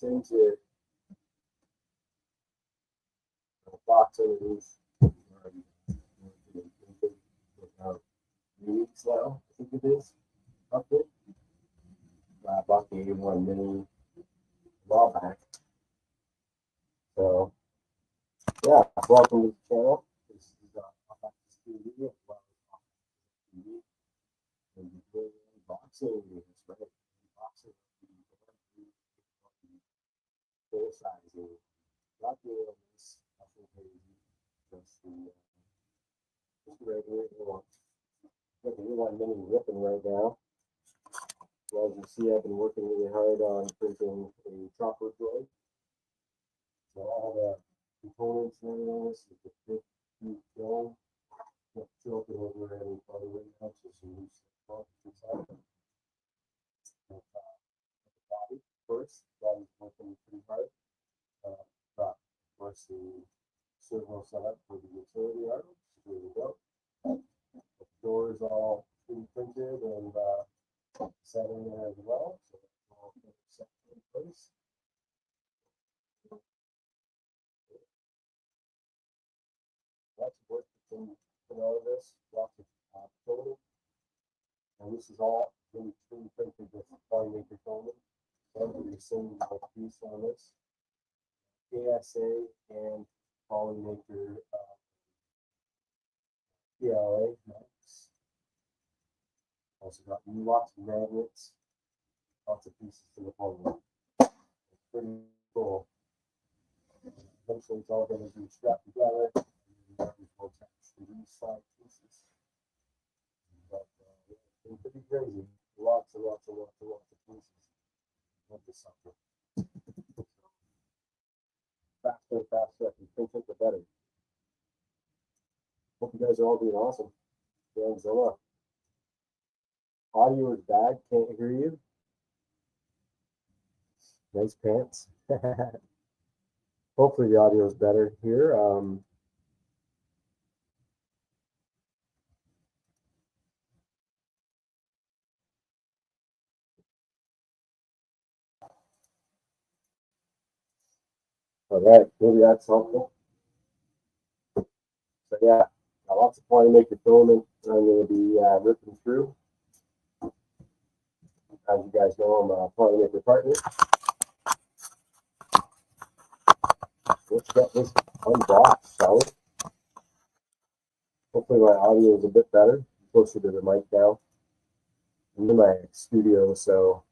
into a box underneath. Weeks now, I think it is. Up there. I bought the A1 Mini a while back. So, yeah, welcome to the channel. This is unboxed TV as well as TV. And we're doing unboxing. That's right. Unboxing the full size. Not doing this nothing crazy. Just the regular one. Got the A1 Mini ripping right now. Well, as you see, I've been working really hard on printing a chopper droid. So all the components and everything, this is the 50 film. Not tilted over any other way now, so some loose parts inside. The body first, body's working pretty hard. Got, of course, the servo set up for the utility arm. So here we go. The door is all 3D printed and set in there as well. So that's all set in place. Lots of work to put all of this, lots of filming. And this is all really 3D printed with polymaker filming. So every single piece on this. ASA and polymaker PLA. Nice. Also got lots of magnets, lots of pieces to the polymer. It's pretty cool. Eventually it's all going to be strapped together. We'll attach these 5 pieces. But it's been pretty crazy. Lots of pieces. Love this sucker. Faster and faster I can print it, the better. Hope you guys are all doing awesome. Danzilla. Audio is bad, can't hear you. Nice pants. Hopefully the audio is better here. All right, maybe that's helpful. So yeah, got lots of polymaker filament I'm going to be ripping through. As you guys know, I'm a polymaker partner. Let's get this unboxed, shall we? Hopefully my audio is a bit better. I'm closer to the mic now. I'm in my studio, so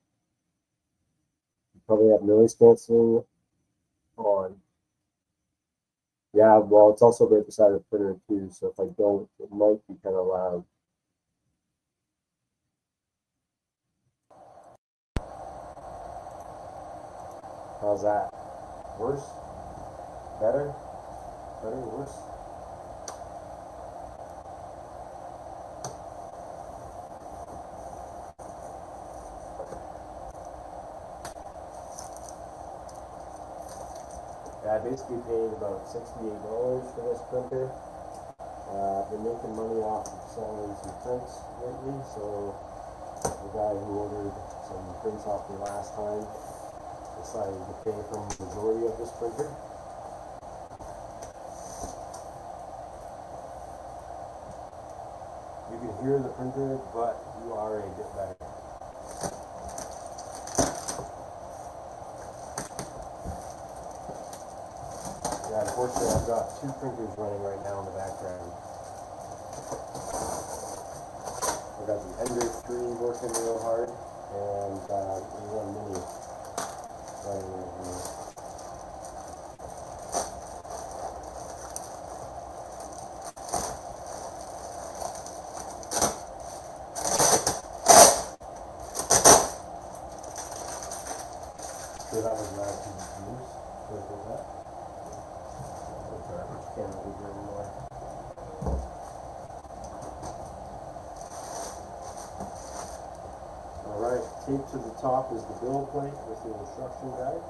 you probably have noise canceling on. Yeah, well, it's also right beside the printer too, so if I don't, it might be kind of loud. How's that? Worse? Better? Better? Worse? Yeah, I basically paid about $68 for this printer. I've been making money off of selling some prints lately, so the guy who ordered some prints off me last time decided to pay for the majority of this printer. You can hear the printer, but you are a bit better. Yeah, unfortunately, I've got 2 printers running right now in the background. I've got the Ender 3 working real hard, and A1 Mini running right now. So that was last year's. Sorry for that. Can't really hear anymore. Alright, taped to the top is the bill plate with the instruction guide.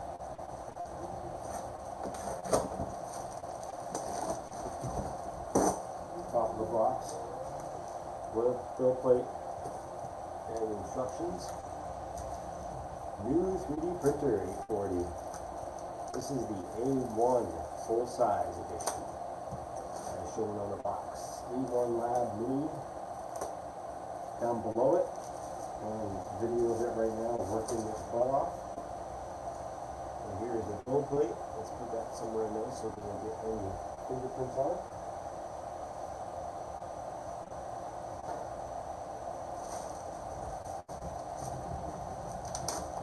Top of the box with bill plate and instructions. New 3D printer 840. This is the A1 full-size edition, as shown on the box. A1 Lab Mini. Down below it, video of it right now, working its butt off. And here is the gold plate. Let's put that somewhere in there so we don't get any fingerprints on it.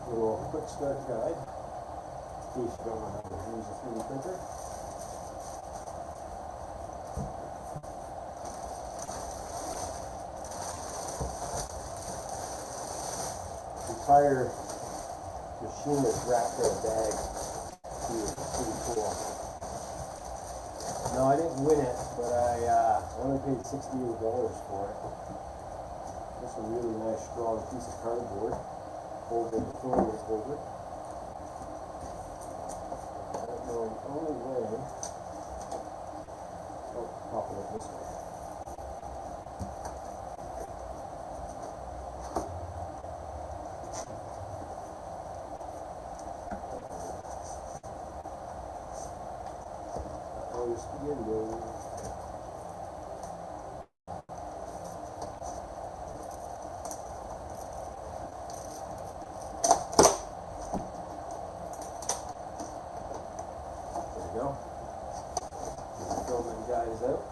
A little quick start guide, in case you don't know how to use a 3D printer. The entire machine is wrapped in a bag. It's pretty cool. No, I didn't win it, but I only paid $68 for it. This is a really nice, strong piece of cardboard. Holder, the phone is holder. I don't know the only way. Oh, pop it up this way. There's the window. Go. Fill them guys out.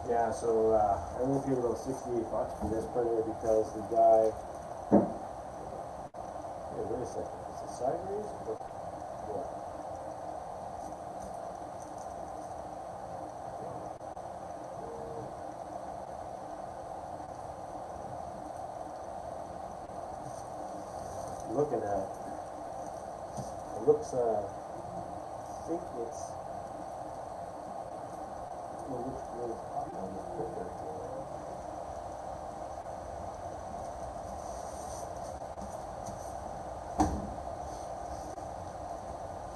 Yeah, so I only paid about $68 for this printer because the guy. Hey, wait a second. Is it sideways or what? Looking at it. It looks, I think it's, it looks really hot on the printer.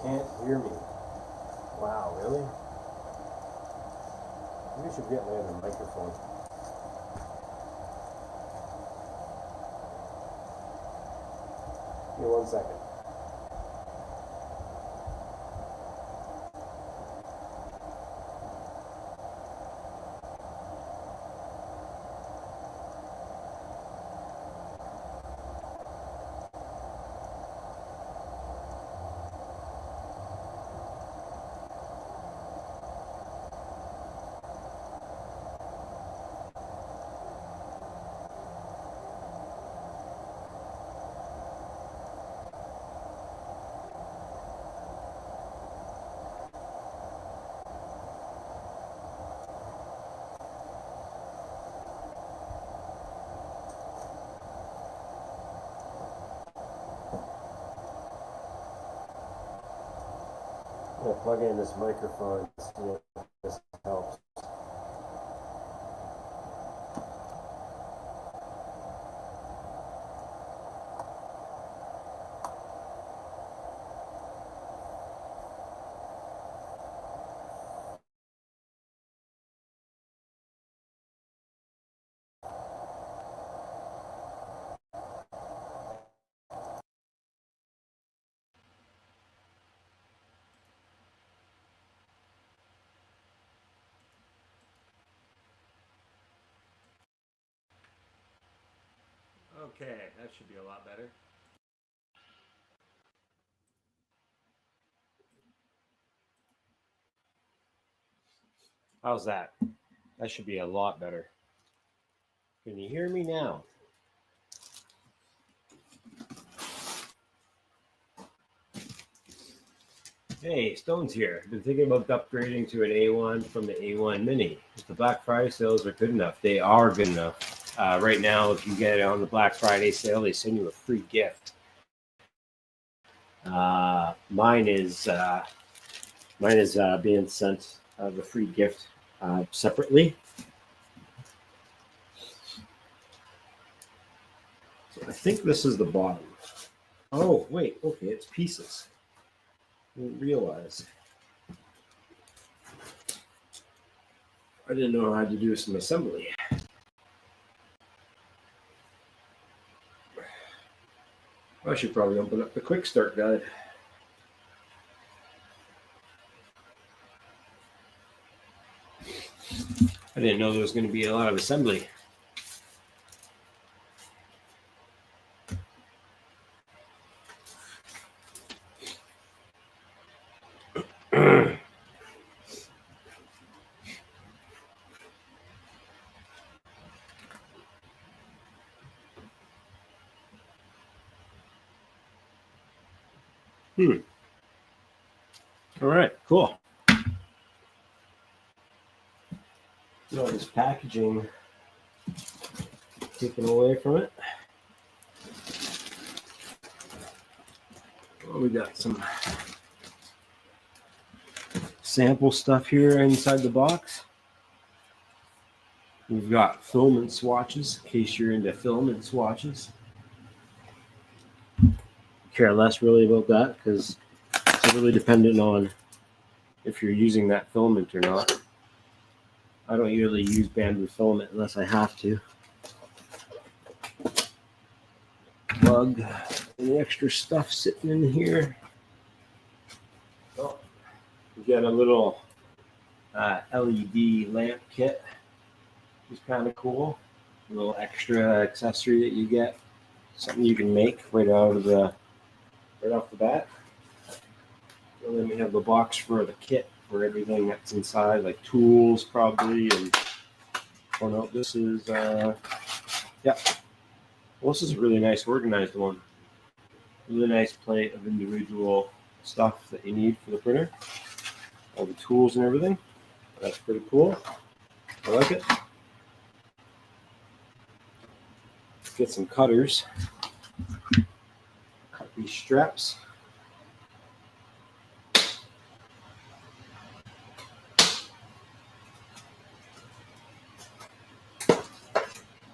Can't hear me. Wow, really? Maybe I should get my other microphone. Give me 1 second. I'm going to plug in this microphone to see if this helps. Okay, that should be a lot better. How's that? That should be a lot better. Can you hear me now? Hey, Stone's here. Been thinking about upgrading to an A1 from the A1 Mini. If the Black Friday sales are good enough, they are good enough. Right now, if you get it on the Black Friday sale, they send you a free gift. Mine is being sent the free gift separately. So I think this is the bottom. Oh, wait. Okay, it's pieces. I didn't realize. I didn't know how to do some assembly. I should probably open up the quick start guide. I didn't know there was going to be a lot of assembly. All right, cool. All this packaging taken away from it. Well, we got some sample stuff here inside the box. We've got filament swatches, in case you're into filament swatches. Care less really about that because it's really dependent on if you're using that filament or not. I don't usually use Bambu filament unless I have to. Plug any extra stuff sitting in here. Oh, we got a little LED lamp kit, which is kind of cool. A little extra accessory that you get, something you can make right off the bat. And then we have the box for the kit for everything that's inside, like tools probably. And oh no, this is yeah. Well, this is a really nice organized one. Really nice plate of individual stuff that you need for the printer. All the tools and everything. That's pretty cool. I like it. Let's get some cutters. Cut these straps.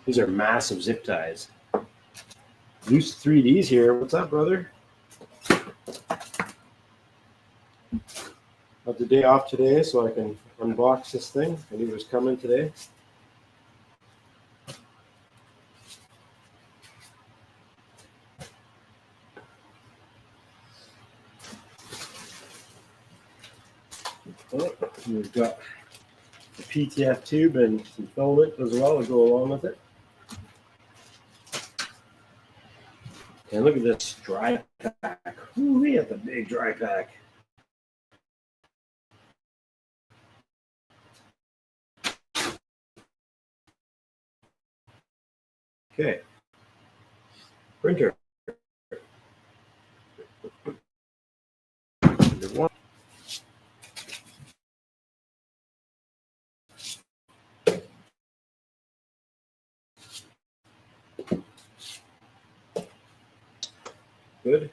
These are massive zip ties. Loose 3Ds here. What's up, brother? Got the day off today, so I can unbox this thing. I knew it was coming today. Oh, we've got the PTF tube and some filament as well to go along with it. And look at this dry pack. Ooh, we have the big dry pack. Okay. Printer. Good.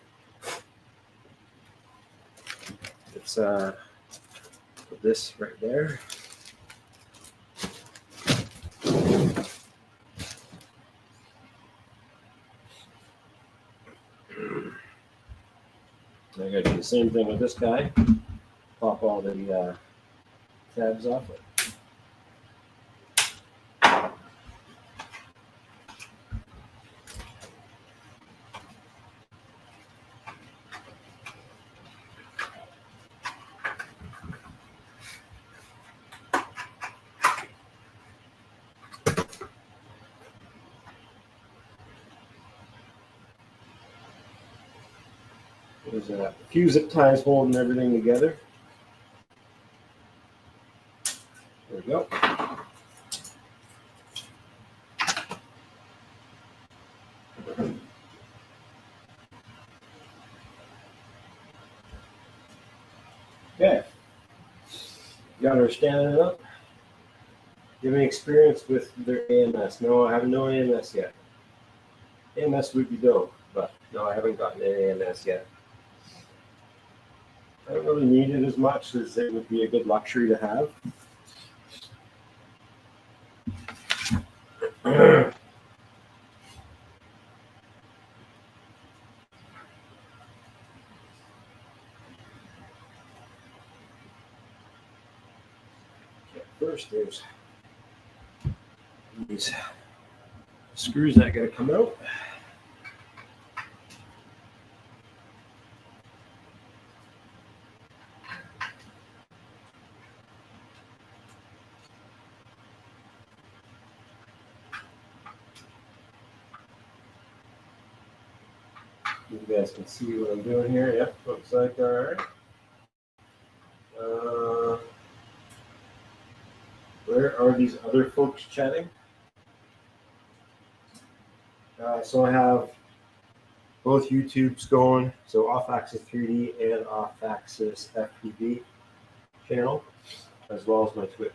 It's put this right there. I gotta do the same thing with this guy. Pop all the tabs off it. There's a few zip ties holding everything together. There we go. Okay. Got her standing up. Do you have any experience with their AMS? No, I have no AMS yet. AMS would be dope, but no, I haven't gotten an AMS yet. I don't really need it as much as it would be a good luxury to have. First, there's these screws that gotta come out. You guys can see what I'm doing here. Yep, looks like all right. Where are these other folks chatting? So I have both YouTubes going, so off-axis 3D and off-axis FPV channel, as well as my Twitch.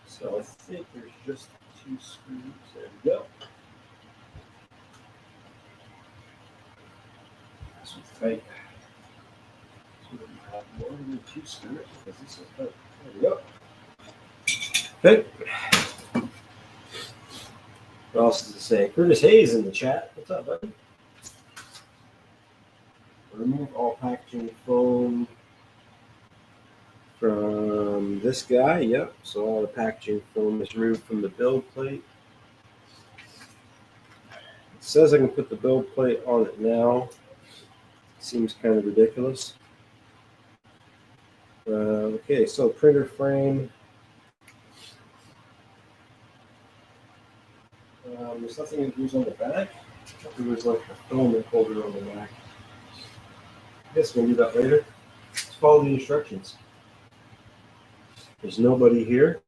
So I think there's just 2 screws. There we go. This one's tight. So we have more than 2 screws because this is tight. There we go. Okay. What else does it say? Curtis Hayes in the chat. What's up, buddy? Remove all packaging foam from this guy. Yep. So all the packaging foam is removed from the build plate. It says I can put the build plate on it now. Seems kind of ridiculous. Okay, so printer frame. There's nothing that goes on the back. There was like a filament holder on the back. I guess we'll do that later. Let's follow the instructions. There's nobody here.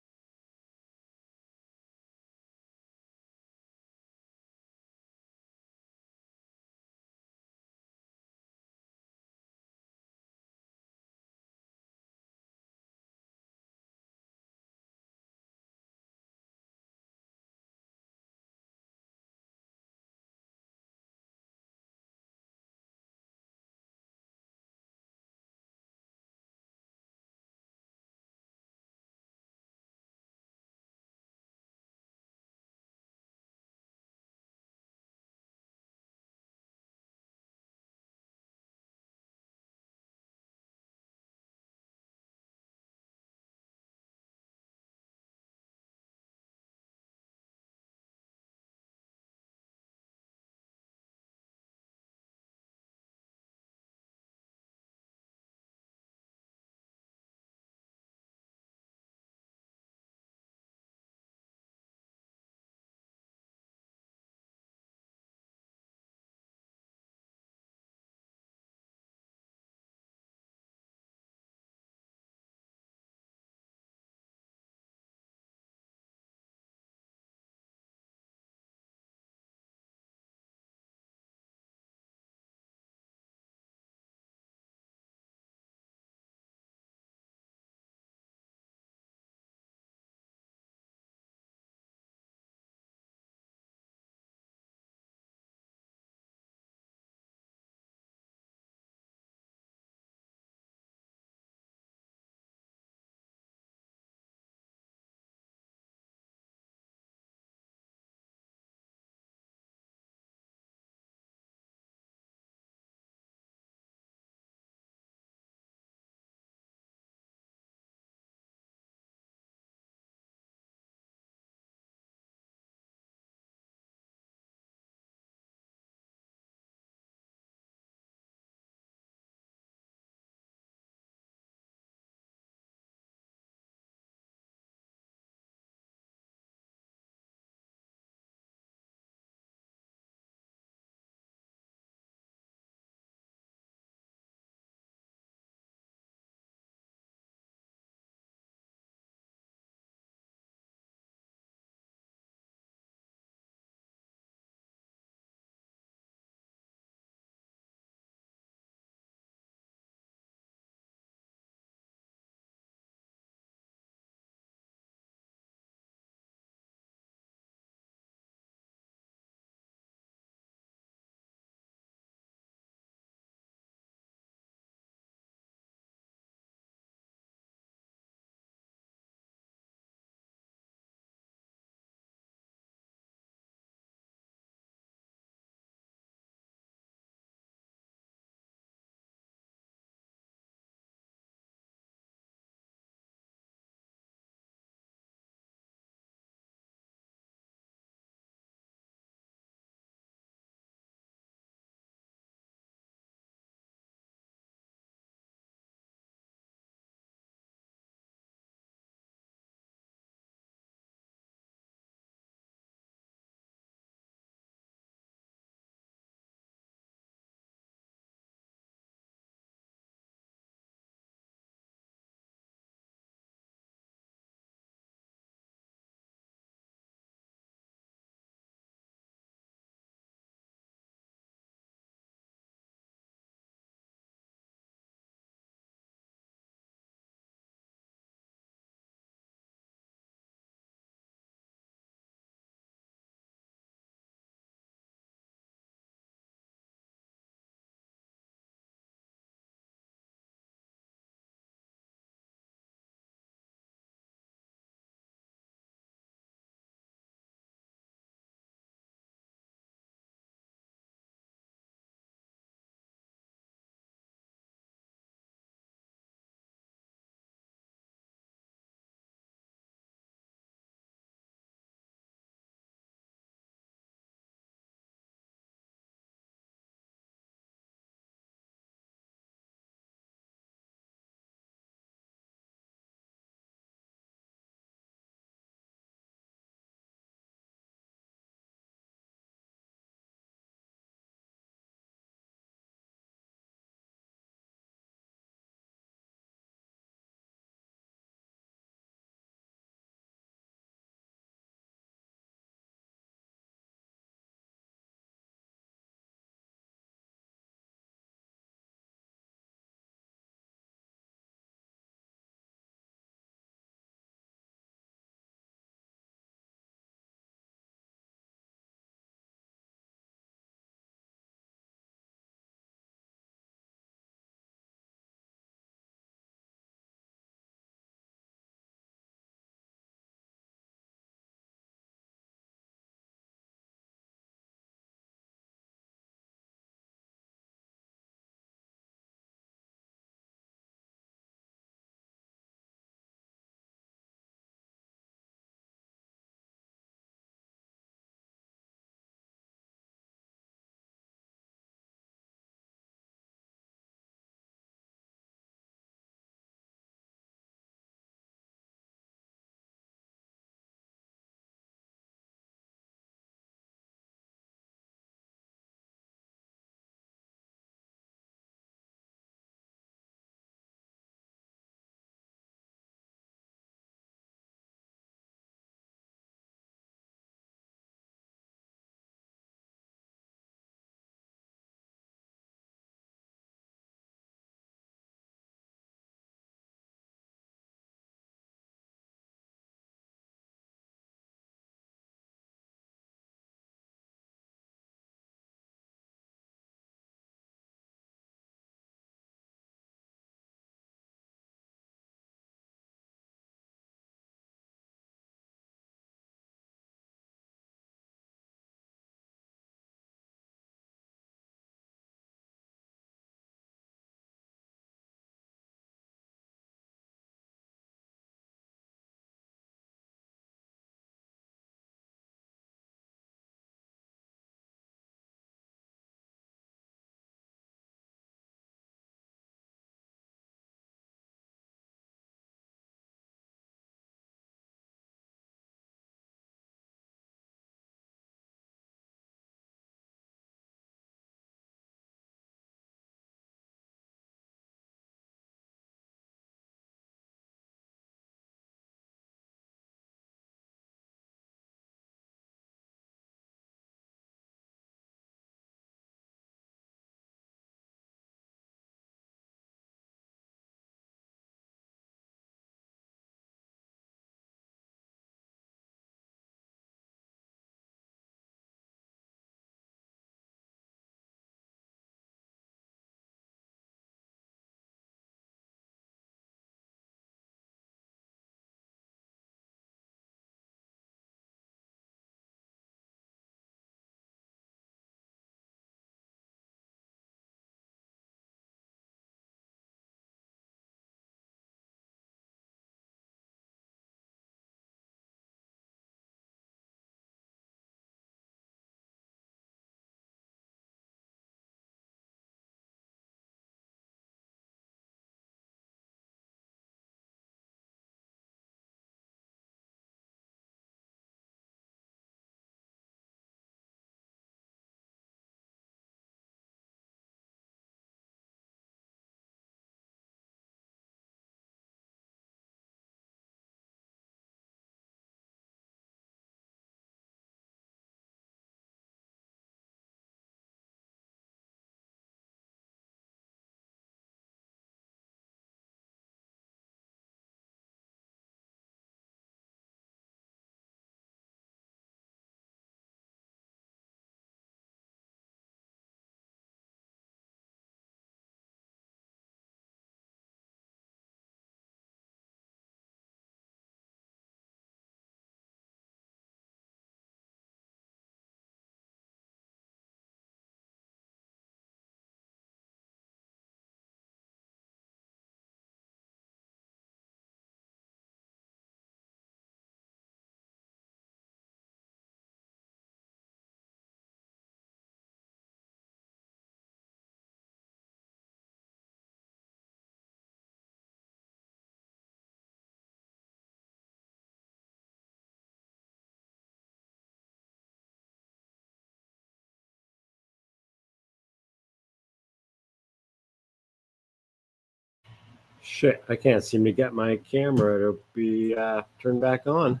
Shit, I can't seem to get my camera to be turned back on.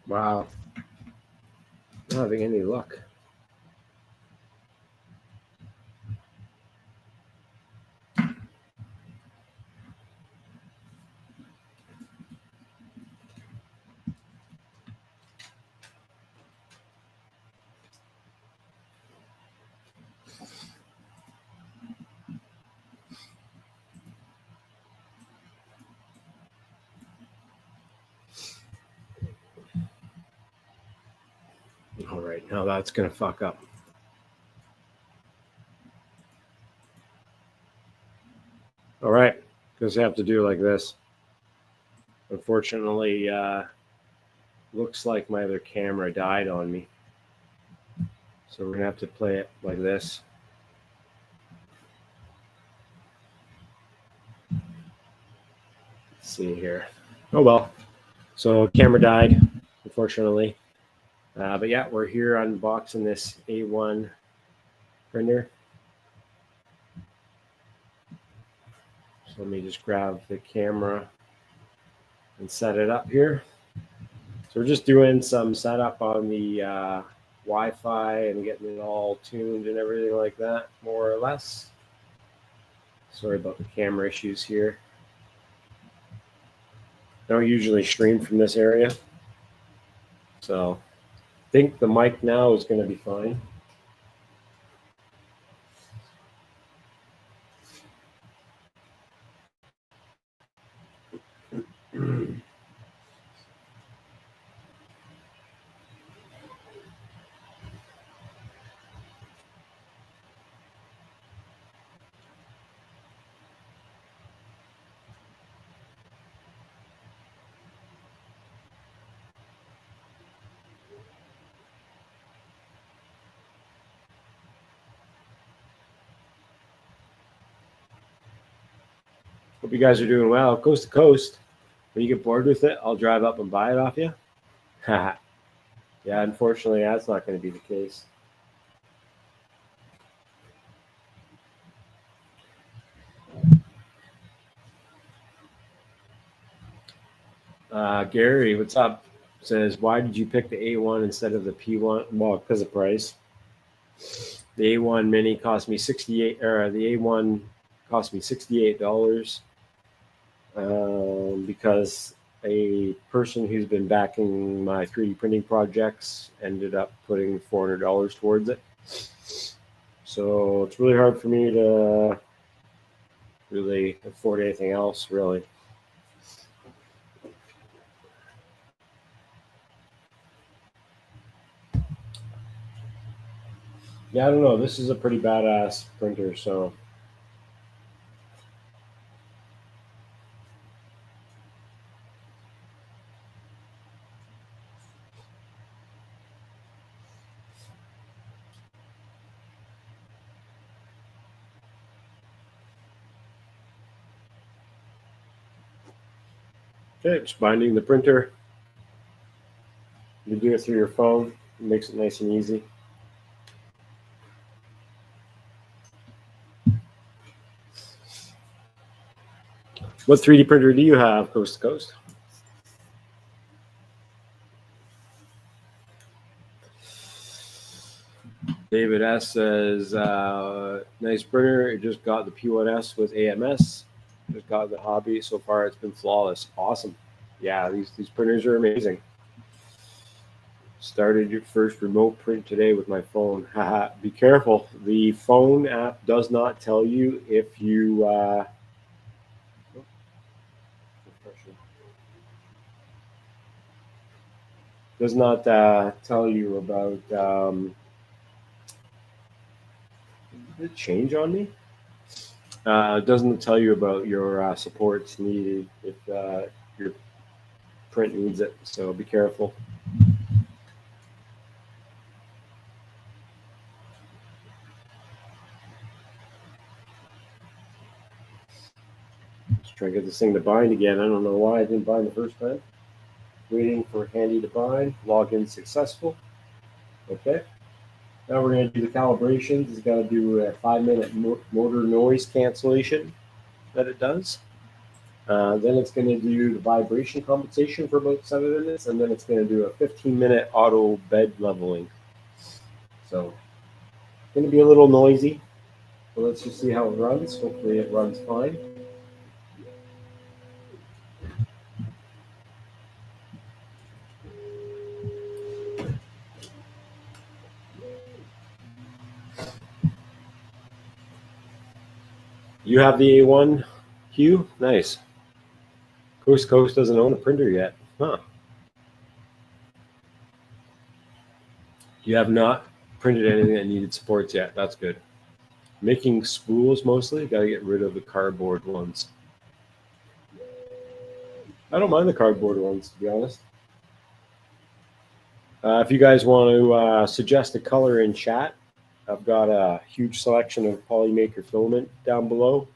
Wow. Not having any luck. All right, now that's going to fuck up. All right, because I have to do like this. Unfortunately, looks like my other camera died on me. So we're going to have to play it like this. Let's see here. Oh, well. So camera died, unfortunately. But yeah, we're here unboxing this A1 printer. So let me just grab the camera and set it up here. So we're just doing some setup on the Wi-Fi and getting it all tuned and everything like that, more or less. Sorry about the camera issues here. I don't usually stream from this area. So I think the mic now is going to be fine. Hope you guys are doing well. Coast to coast. When you get bored with it, I'll drive up and buy it off you. Yeah, unfortunately, that's not going to be the case. Gary, what's up? Says, why did you pick the A1 instead of the P1? Well, because of price. The A1 Mini cost me $68, or the A1 cost me $68 because a person who's been backing my 3D printing projects ended up putting $400 towards it. So it's really hard for me to really afford anything else, really. Yeah, I don't know. This is a pretty badass printer, so. Okay, just binding the printer. You do it through your phone. It makes it nice and easy. What 3D printer do you have, coast to coast? David S says, nice printer. It just got the P1S with AMS. Just got the hobby. So far, it's been flawless. Awesome. Yeah, these printers are amazing. Started your first remote print today with my phone. Haha. Be careful. The phone app does not tell you if you does not tell you about did it change on me? Doesn't tell you about your supports needed if your print needs it. So be careful. Let's try to get this thing to bind again. I don't know why I didn't bind the first time. Waiting for Handy to bind. Login successful. Okay. Now we're going to do the calibrations. It's got to do a 5-minute motor noise cancellation that it does. Then it's going to do the vibration compensation for about 7 minutes, and then it's going to do a 15-minute auto bed leveling. So it's going to be a little noisy. So let's just see how it runs. Hopefully it runs fine. You have the A1, Hugh? Nice. Coast to Coast doesn't own a printer yet. Huh. You have not printed anything that needed supports yet. That's good. Making spools mostly. Got to get rid of the cardboard ones. I don't mind the cardboard ones, to be honest. If you guys want to suggest a color in chat, I've got a huge selection of Polymaker filament down below.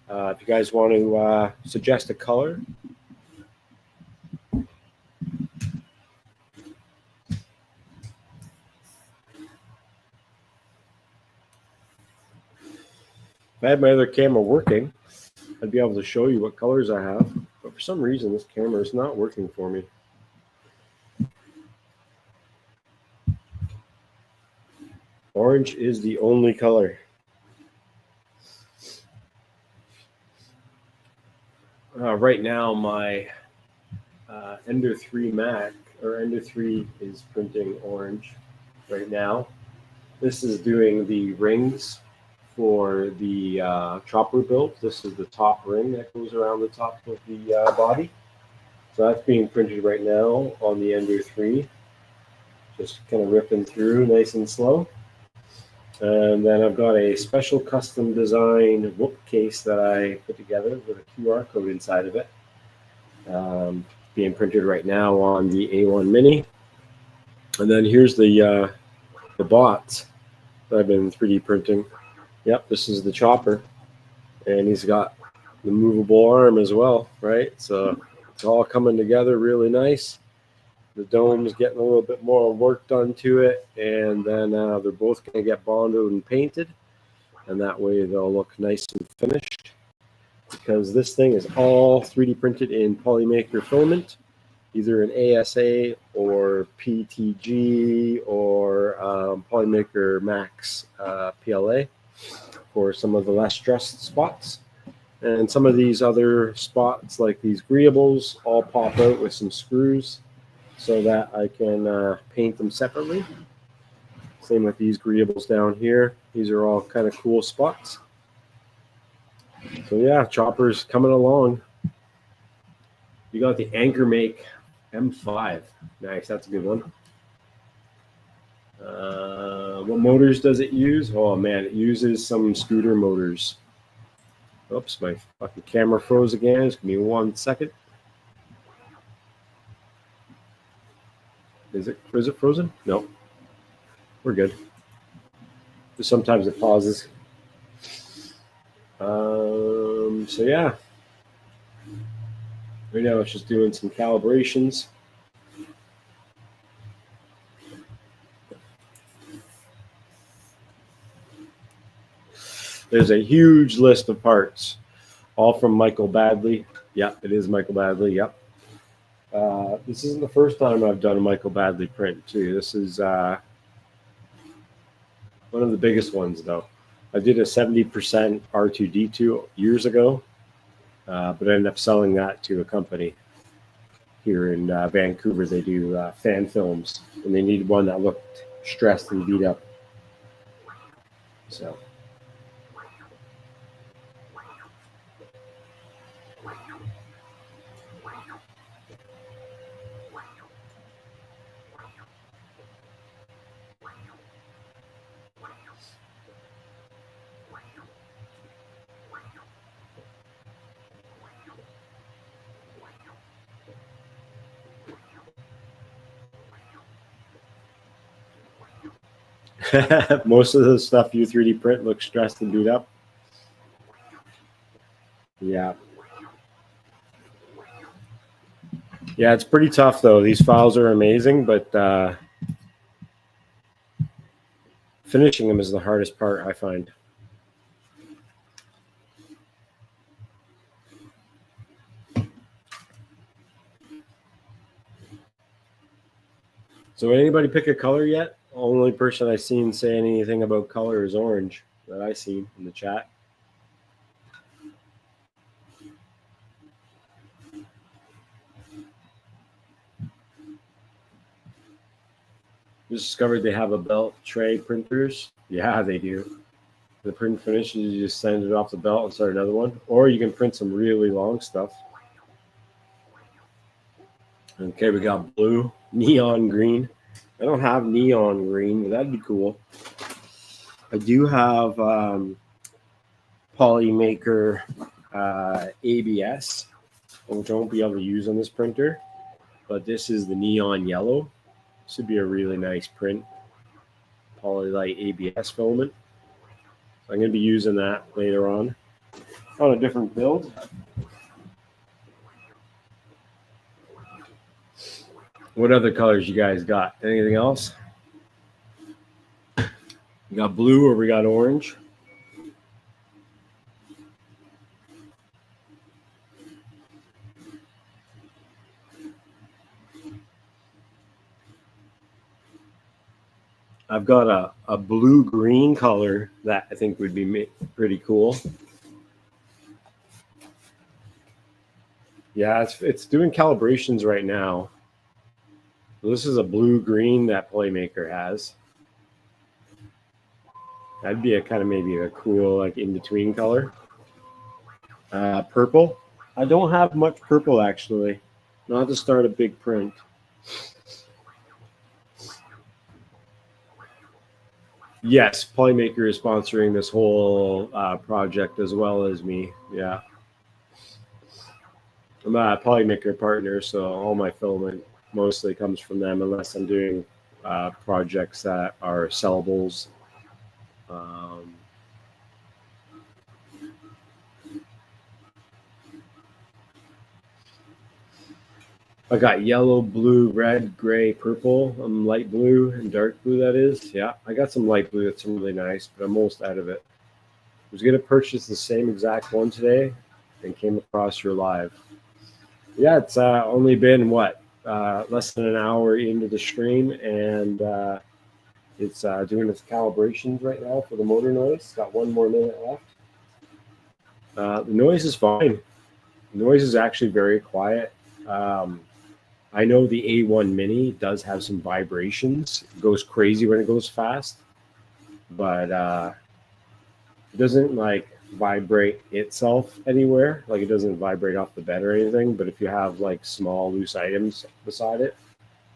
If you guys want to suggest a color, if I had my other camera working, I'd be able to show you what colors I have. But for some reason, this camera is not working for me. Orange is the only color. Right now, my Ender 3 Mac, or Ender 3 is printing orange right now. This is doing the rings for the chopper build. This is the top ring that goes around the top of the body. So that's being printed right now on the Ender 3. Just kind of ripping through nice and slow. And then I've got a special custom design whoop case that I put together with a QR code inside of it. Being printed right now on the A1 Mini. And then here's the bots that I've been 3D printing. Yep, this is the chopper. And he's got the movable arm as well, right? So it's all coming together really nice. The dome's getting a little bit more work done to it, and then they're both going to get bonded and painted, and that way they'll look nice and finished, because this thing is all 3D printed in Polymaker filament, either in ASA or PTG or Polymaker Max PLA for some of the less stressed spots. And some of these other spots, like these greeables, all pop out with some screws, so that I can paint them separately. Same with these greeables down here. These are all kind of cool spots. So yeah, chopper's coming along. You got the Anchor Make M5. Nice, that's a good one. What motors does it use? Oh man, it uses some scooter motors. Oops, my fucking camera froze again. Just give me 1 second. Is it frozen? No. We're good. Just sometimes it pauses. So yeah. Right now it's just doing some calibrations. There's a huge list of parts, all from Michael Badley. Yep, it is Michael Badley. Yep. This isn't the first time I've done a Michael Badley print too. This is One of the biggest ones, though. I did a 70% R2D2 years ago, but I ended up selling that to a company here in Vancouver. They do fan films, and they needed one that looked stressed and beat up. So. Most of the stuff you 3D print looks stressed and beat up. Yeah. Yeah, it's pretty tough, though. These files are amazing, but finishing them is the hardest part, I find. So anybody pick a color yet? Only person I've seen say anything about color is orange that I've seen in the chat. Just discovered they have a belt tray printers. Yeah, they do. The print finishes, you just send it off the belt and start another one. Or you can print some really long stuff. Okay, we got blue, neon green. I don't have neon green, but that'd be cool. I do have Polymaker ABS, which I won't be able to use on this printer. But this is the neon yellow. This would be a really nice print. Polylite ABS filament. So I'm going to be using that later on a different build. What other colors you guys got? Anything else? We got blue or we got orange? I've got a blue-green color that I think would be pretty cool. Yeah, it's doing calibrations right now. This is a blue-green that Playmaker has. That'd be a kind of maybe a cool like in-between color. Purple. I don't have much purple actually. Not to start a big print. Yes, Polymaker is sponsoring this whole project as well as me. Yeah. I'm a Polymaker partner, so all my filament mostly comes from them unless I'm doing projects that are sellables. I got yellow, blue, red, gray, purple. I'm light blue and dark blue, that is. Yeah, I got some light blue that's really nice, but I'm almost out of it. I was going to purchase the same exact one today and came across your live. Yeah, it's only been, what, less than an hour into the stream, and it's doing its calibrations right now for the motor noise. It's got 1 more minute left. The noise is fine. The noise is actually very quiet. I know the A1 Mini does have some vibrations. It goes crazy when it goes fast, but it doesn't like vibrate itself anywhere. Like it doesn't vibrate off the bed or anything. But if you have like small loose items beside it,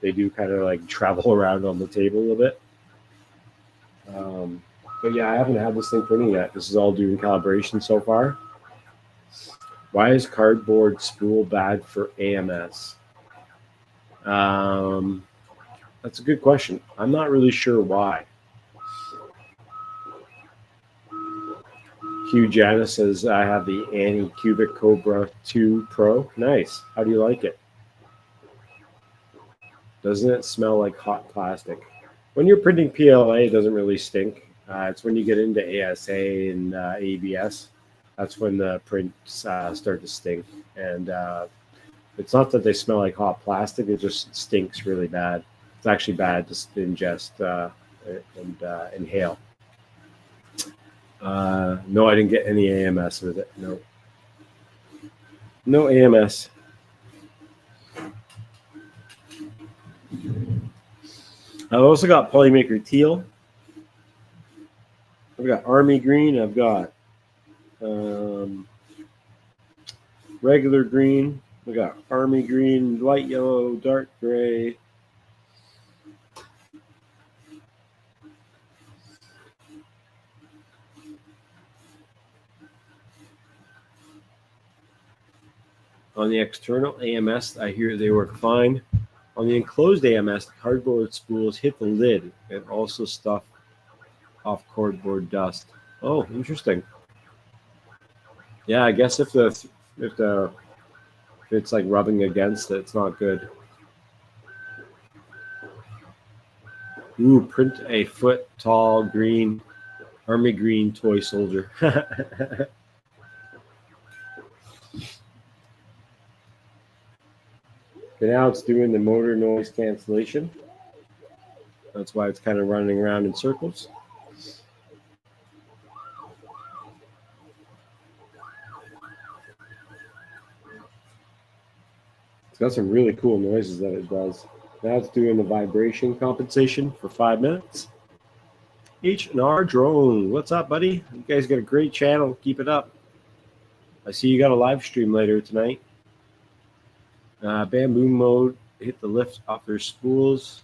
they do kind of like travel around on the table a little bit. But yeah, I haven't had this thing printing yet. This is all doing calibration so far. Why is cardboard spool bad for AMS? That's a good question. I'm not really sure why. Hugh Janice says, I have the Anycubic Cobra 2 Pro. Nice. How do you like it? Doesn't it smell like hot plastic? When you're printing PLA, it doesn't really stink. It's when you get into ASA and ABS, that's when the prints start to stink. And it's not that they smell like hot plastic, it just stinks really bad. It's actually bad to ingest and inhale. No, I didn't get any AMS with it. No. No AMS. I've also got Polymaker Teal. I've got Army Green. I've got regular green. We got Army Green, light yellow, dark gray. On the external AMS, I hear they work fine. On the enclosed AMS, the cardboard spools hit the lid and also stuff off cardboard dust. Oh, interesting. Yeah, I guess if it's like rubbing against it, it's not good. Ooh, print a foot tall green army green toy soldier. Okay, now it's doing the motor noise cancellation. That's why it's kind of running around in circles. It's got some really cool noises that it does. Now it's doing the vibration compensation for 5 minutes. H&R Drone, what's up, buddy? You guys got a great channel. Keep it up. I see you got a live stream later tonight. Bambu mode, hit the lift off their spools.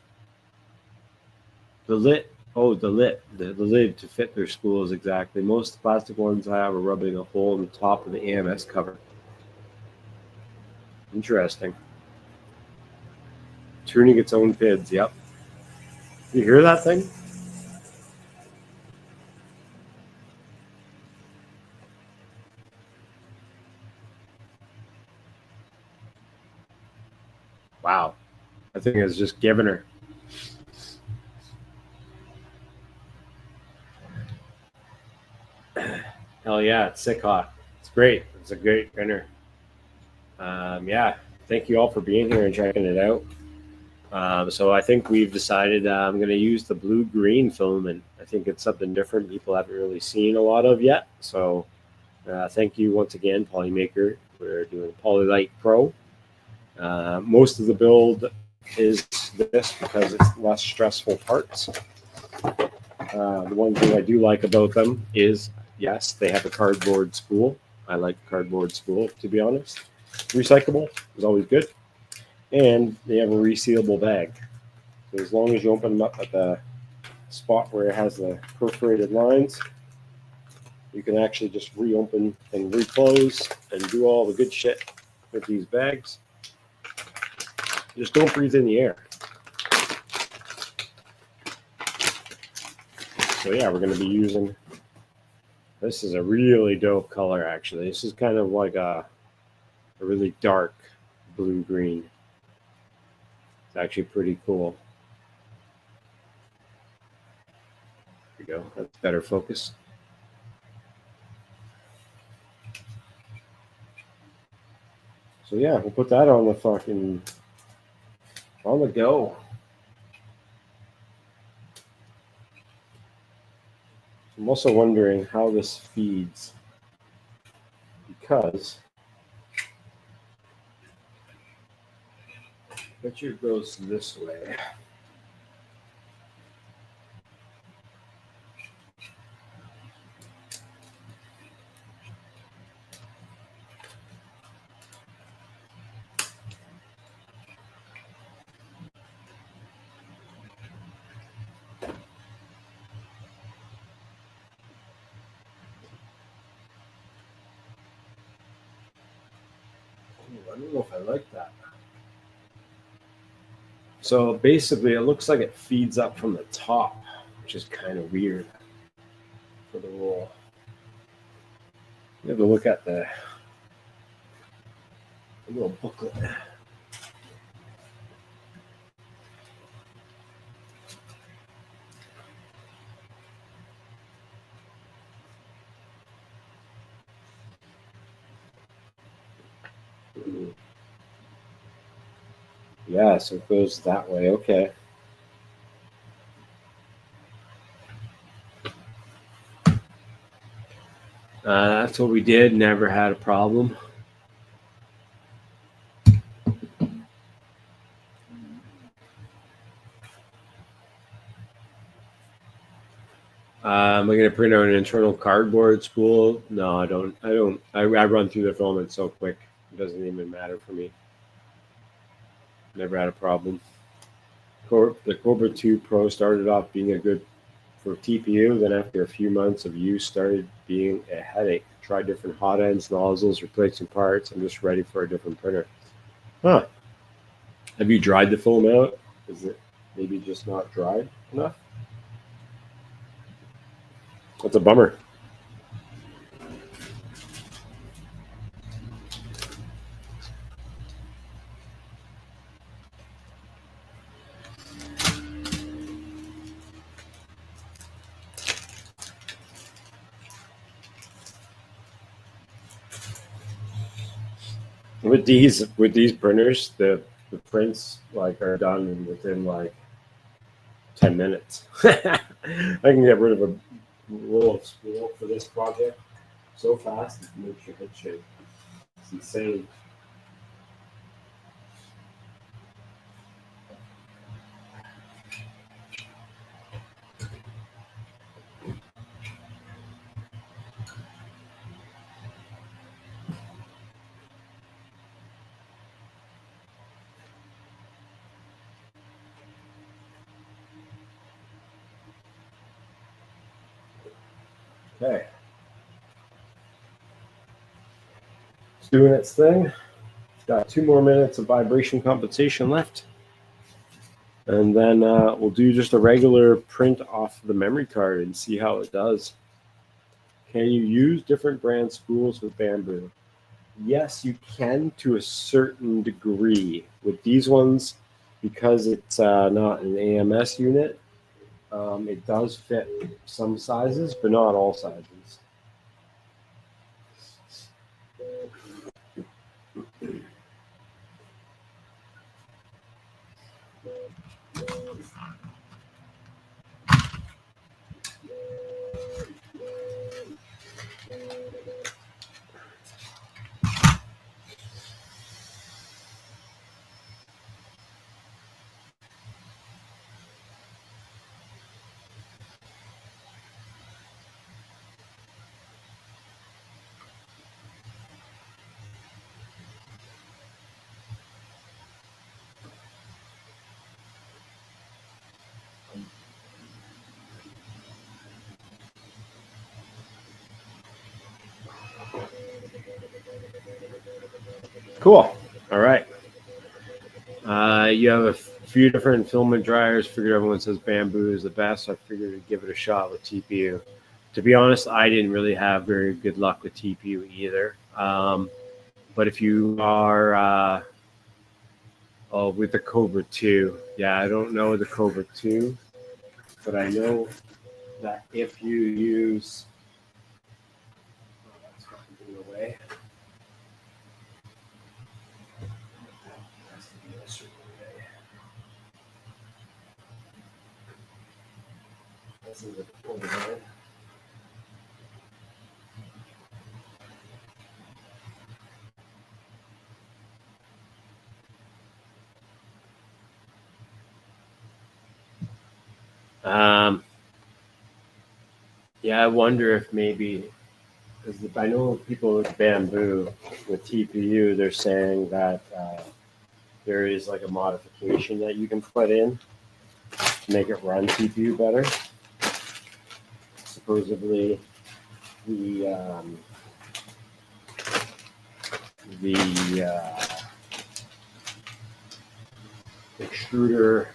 The lid to fit their spools exactly. Most plastic ones I have are rubbing a hole in the top of the AMS cover. Interesting. Tuning its own PIDs, yep. You hear that thing? Wow. That thing is just giving her. Hell yeah, it's sick hot. It's great. It's a great printer. Yeah, thank you all for being here and checking it out. So I think we've decided I'm going to use the blue-green filament. I think it's something different people haven't really seen a lot of yet. So thank you once again, Polymaker. We're doing Polylite Pro. Most of the build is this because it's less stressful parts. The one thing I do like about them is, yes, they have a cardboard spool. I like cardboard spool, to be honest. Recyclable is always good. And they have a resealable bag. So as long as you open them up at the spot where it has the perforated lines, you can actually just reopen and reclose and do all the good shit with these bags. Just don't breathe in the air. So yeah, we're going to be using, this is a really dope color actually. This is kind of like a really dark blue-green. It's actually pretty cool. There we go, that's better focus. So yeah, we'll put that on the go. I'm also wondering how this feeds, because I bet you it goes this way. I don't know if I like that. So basically, it looks like it feeds up from the top, which is kind of weird for the roll. You have to look at the little booklet. Yeah, so it goes that way. Okay. That's what we did. Never had a problem. Am I going to print out an internal cardboard spool? No, I don't. I run through the filament so quick. It doesn't even matter for me. Never had a problem. The Cobra 2 Pro started off being a good for TPU. Then after a few months of use, started being a headache. Tried different hot ends, nozzles, replacing parts. I'm just ready for a different printer. Huh. Have you dried the film out? Is it maybe just not dried enough? That's a bummer. With these printers, the prints like are done within like 10 minutes. I can get rid of a roll of spool for this project so fast it makes your head shake. It's insane. Okay, it's doing its thing. It's got 2 more minutes of vibration compensation left. And then we'll do just a regular print off the memory card and see how it does. Can you use different brand spools with Bambu? Yes, you can to a certain degree. With these ones, because it's not an AMS unit, it does fit some sizes, but not all sizes. Cool. All right. You have a few different filament dryers. Figured everyone says Bambu is the best. So I figured to give it a shot with TPU. To be honest, I didn't really have very good luck with TPU either. But if you are with the Cobra 2, yeah, I don't know the Cobra 2, but I know that if you use, that's fucking away. This is a overhead. Yeah, I wonder if maybe, because I know people with Bambu, with TPU, they're saying that there is like a modification that you can put in to make it run TPU better. Supposedly, the extruder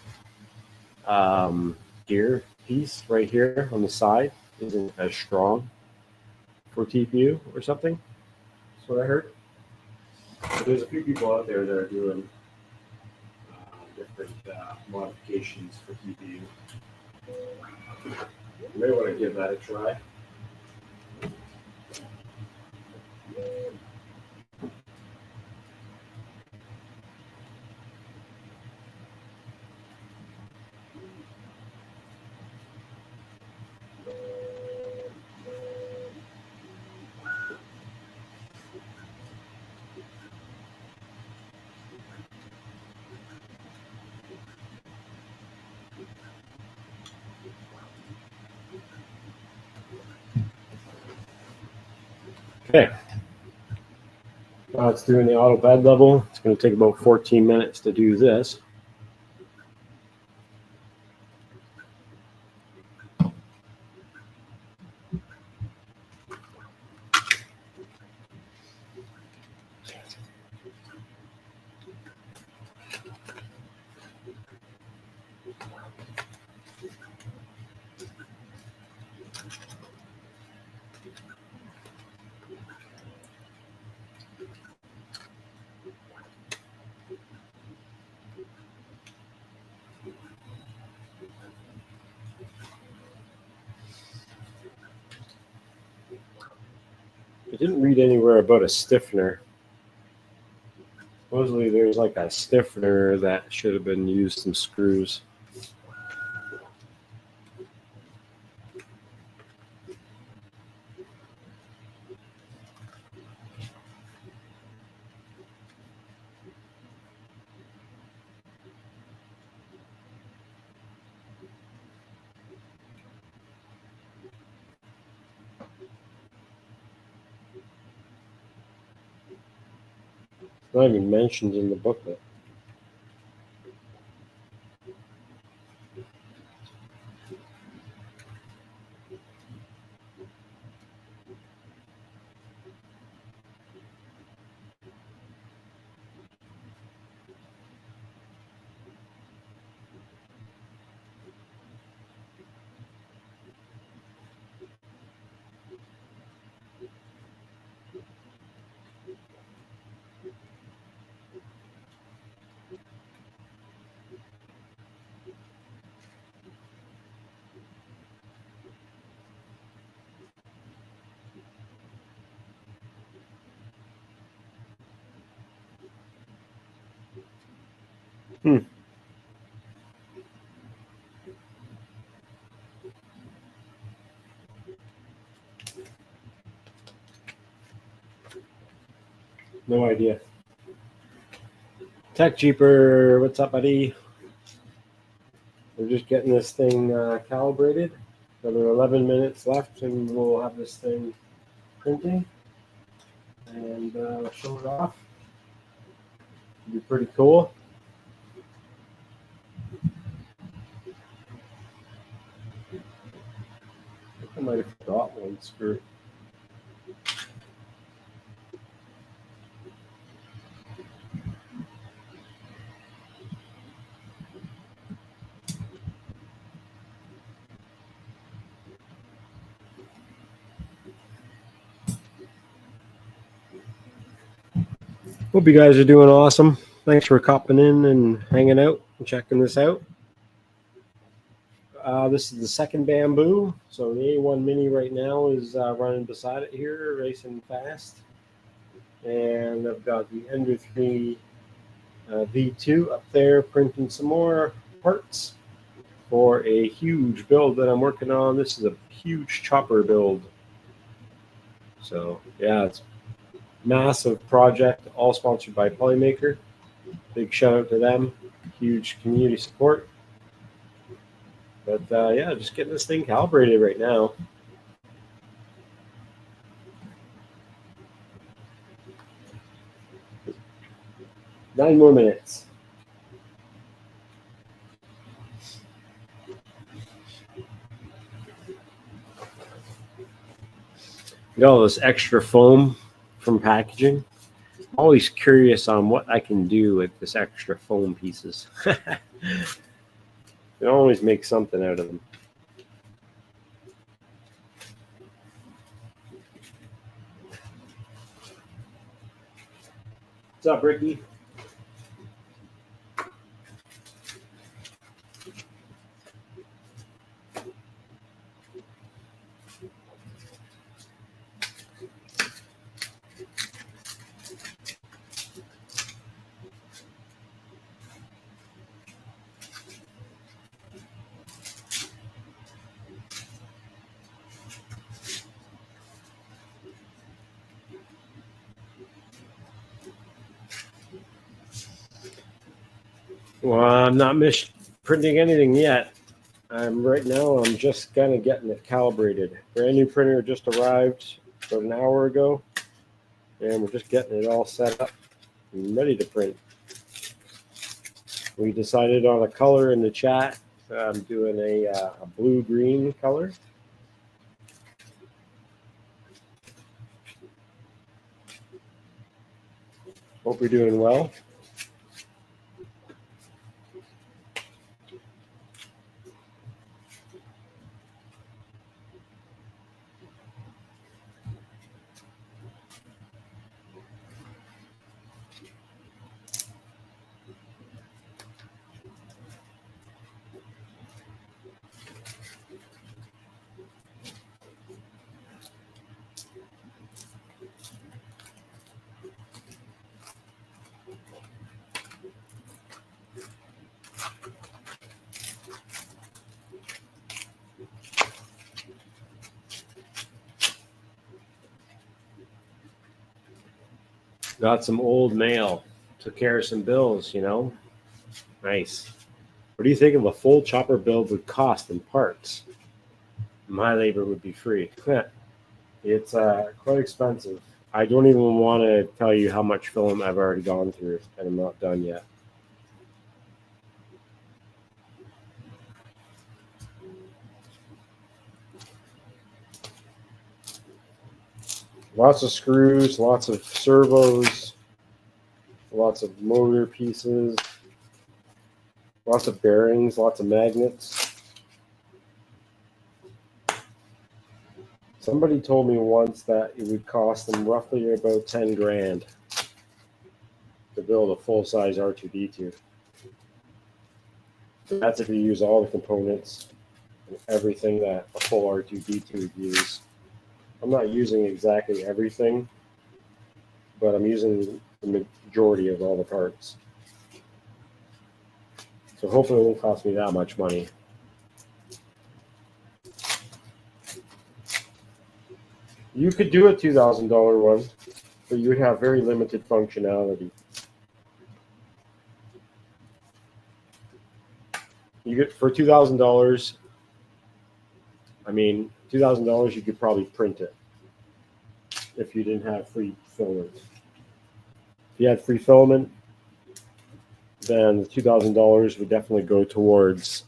gear piece right here on the side isn't as strong for TPU or something. That's what I heard. But there's a few people out there that are doing different modifications for TPU. You may want to give that a try. Okay. Now it's doing the auto bed level. It's going to take about 14 minutes to do this. I didn't read anywhere about a stiffener. Supposedly there's like a stiffener that should have been used some screws. It's not even mentioned in the booklet. No idea. Tech Jeeper, what's up, buddy? We're just getting this thing calibrated. Another 11 minutes left, and we'll have this thing printing and show it off. It'll be pretty cool. I might have forgot one screw. Hope you guys are doing awesome. Thanks for copping in and hanging out and checking this out. This is the second Bambu. So the A1 Mini right now is running beside it here, racing fast. And I've got the Ender 3 V2 up there printing some more parts for a huge build that I'm working on. This is a huge chopper build. So yeah, it's a massive project, all sponsored by Polymaker. Big shout out to them. Huge community support. But yeah, just getting this thing calibrated right now. Nine more minutes. Got all this extra foam from packaging. I'm always curious on what I can do with this extra foam pieces. You always make something out of them. What's up, Ricky? Well, I'm not printing anything yet. Right now, I'm just kind of getting it calibrated. Brand new printer just arrived about an hour ago. and we're just getting it all set up and ready to print. We decided on a color in the chat. I'm doing a blue-green color. Hope you're doing well. Got some old mail. Took care of some bills, you know. Nice. What do you think of a full chopper build would cost in parts? My labor would be free. It's quite expensive. I don't even want to tell you how much film I've already gone through, and I'm not done yet. Lots of screws, lots of servos, lots of motor pieces, lots of bearings, lots of magnets. Somebody told me once that it would cost them roughly about 10 grand to build a full-size R2-D2. That's if you use all the components and everything that a full R2-D2 would use. I'm not using exactly everything, but I'm using the majority of all the parts. So hopefully it won't cost me that much money. You could do a $2,000 one, but you would have very limited functionality. You get for $2,000. I mean, $2,000 you could probably print it if you didn't have free filament. If you had free filament, then the $2,000 would definitely go towards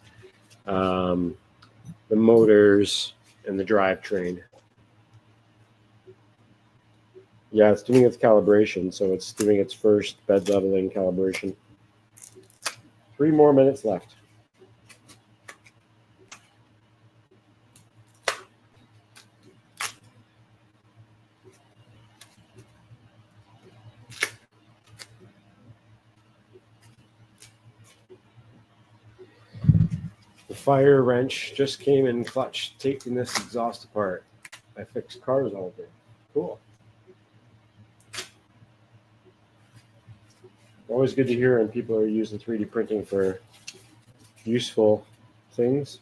the motors and the drivetrain. Yeah, it's doing its calibration, so it's doing its first bed leveling calibration. 3 more minutes left. The fire wrench just came in clutch, taking this exhaust apart. I fixed cars all day. Cool. Always good to hear when people are using 3D printing for useful things.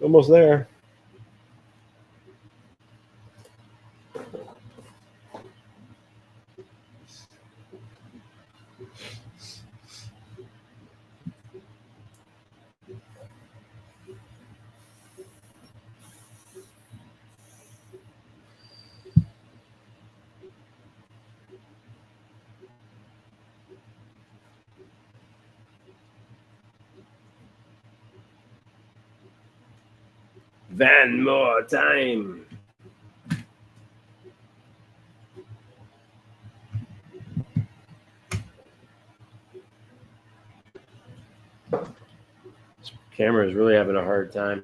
Almost there. Van more time. Camera is really having a hard time.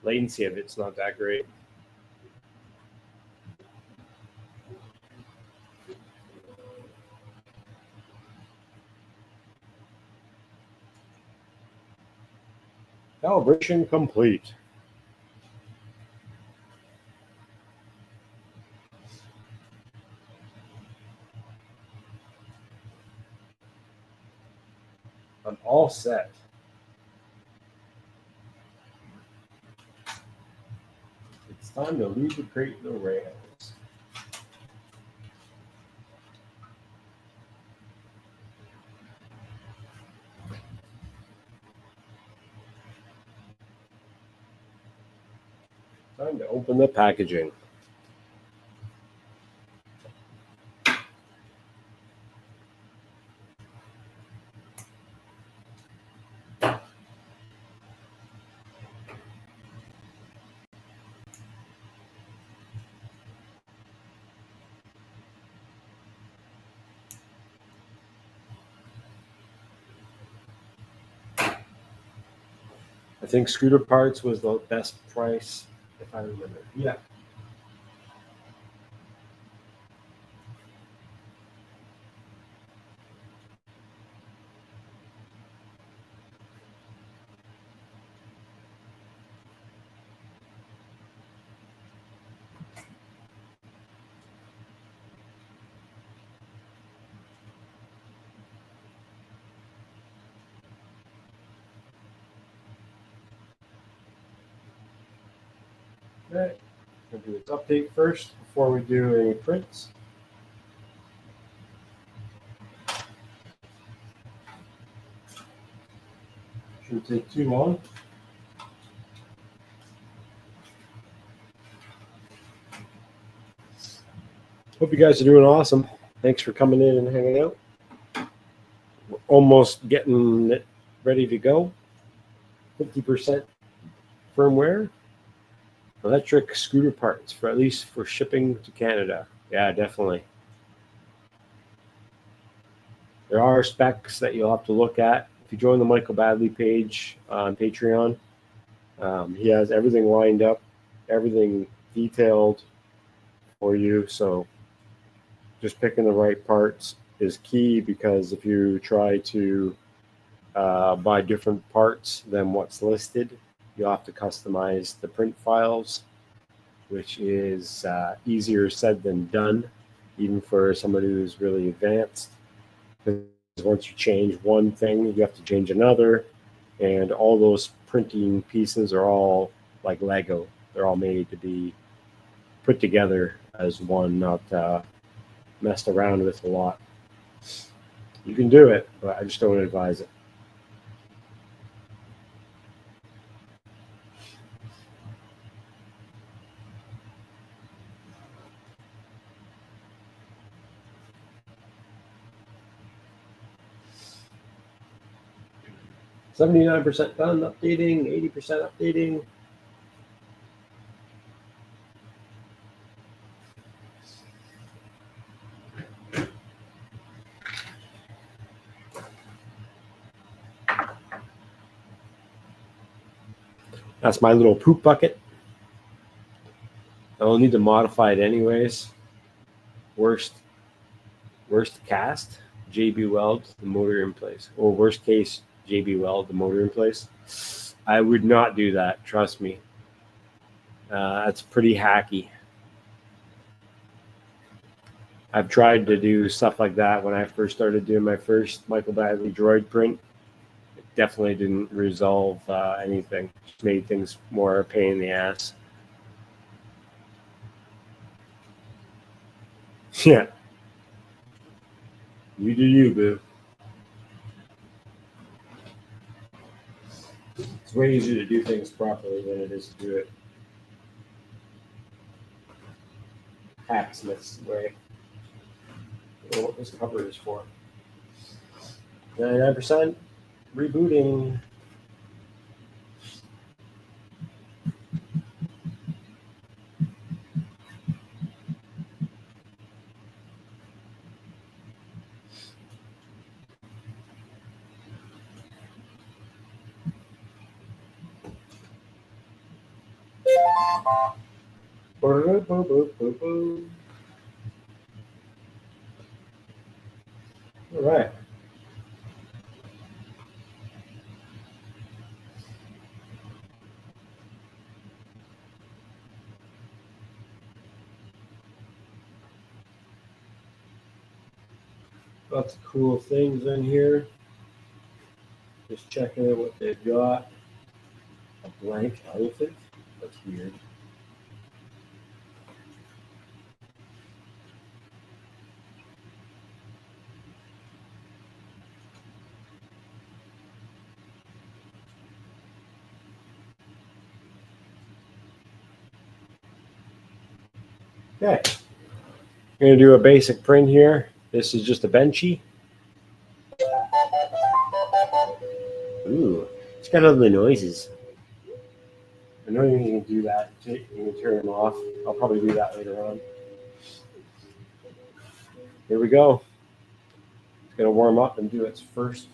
Latency of it's not that great. Calibration complete. I'm all set. It's time to lubricate the rails. Time to open the packaging. I think Scooter Parts was the best price, if I remember. Yeah. All right. We'll do its update first before we do any prints. Shouldn't take too long. Hope you guys are doing awesome. Thanks for coming in and hanging out. We're almost getting it ready to go. 50% firmware. Electric scooter parts for at least for shipping to Canada. Yeah, definitely. There are specs that you'll have to look at. If you join the Michael Badley page on Patreon, he has everything lined up, everything detailed for you. So just picking the right parts is key, because if you try to buy different parts than what's listed, you'll have to customize the print files, which is easier said than done, even for somebody who's really advanced. Because once you change one thing, you have to change another, and all those printing pieces are all like Lego. They're all made to be put together as one, not messed around with a lot. You can do it, but I just don't advise it. $79 done updating, 80% updating. That's my little poop bucket. I'll need to modify it anyways. Worst cast, JB Weld, the motor in place. Or worst case, JB Weld, the motor in place. I would not do that, trust me. That's pretty hacky. I've tried to do stuff like that when I first started doing my first Michael Badley droid print. It definitely didn't resolve anything. Just made things more a pain in the ass. Yeah. You do you, boo. It's way easier to do things properly than it is to do it hacksmith's way. I don't know what this cover is for. 99% rebooting. All right. Lots of cool things in here. Just checking out what they've got. A blank elephant? That's weird. Okay. I'm going to do a basic print here. This is just a benchy. Ooh, it's got all the noises. I know you can do that. You can turn them off. I'll probably do that later on. Here we go. It's going to warm up and do its first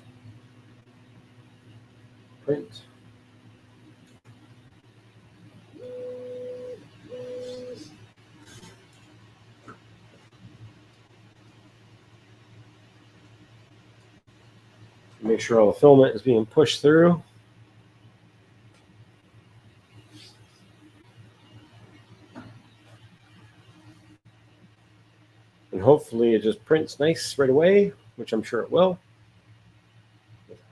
print. Make sure all the filament is being pushed through. And hopefully it just prints nice right away, which I'm sure it will.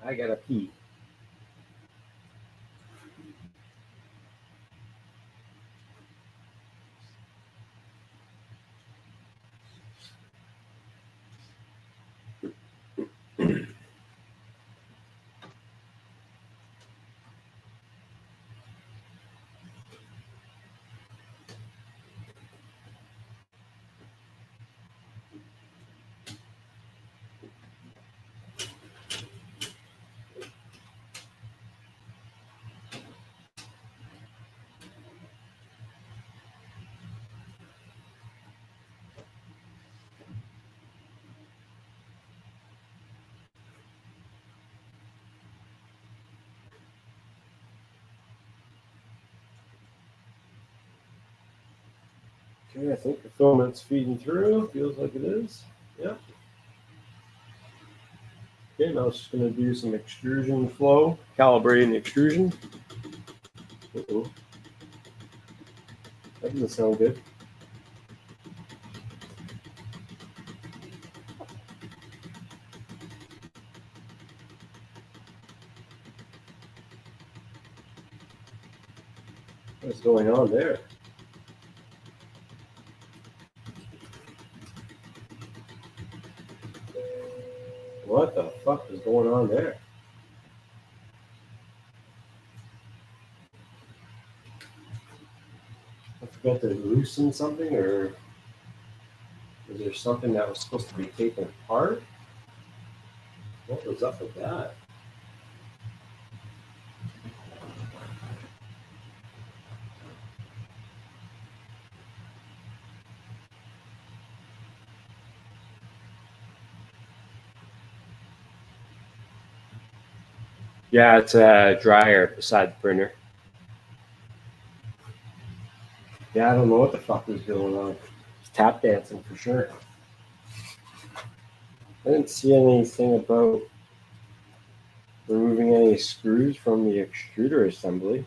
I gotta pee. Okay, I think the filament's feeding through. Feels like it is. Yep. Okay, now it's just going to do some extrusion flow, calibrating the extrusion. Uh-oh. That doesn't sound good. What's going on there? What the fuck is going on there? I forgot to loosen something, or is there something that was supposed to be taken apart? What was up with that? Yeah, it's a dryer beside the printer. Yeah, I don't know what the fuck is going on. It's tap dancing for sure. I didn't see anything about removing any screws from the extruder assembly.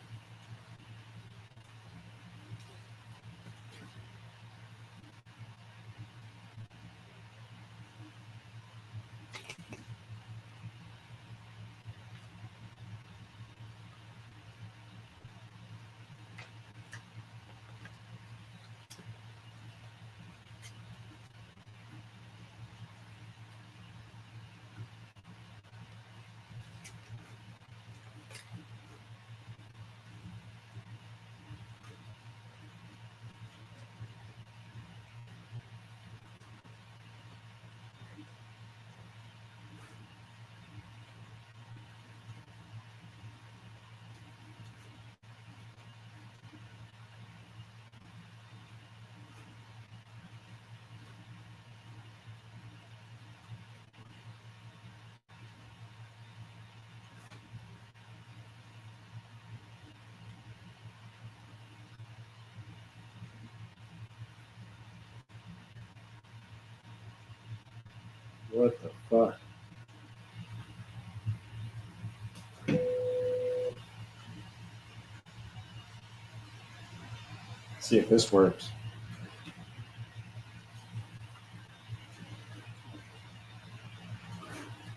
What the fuck? Let's see if this works.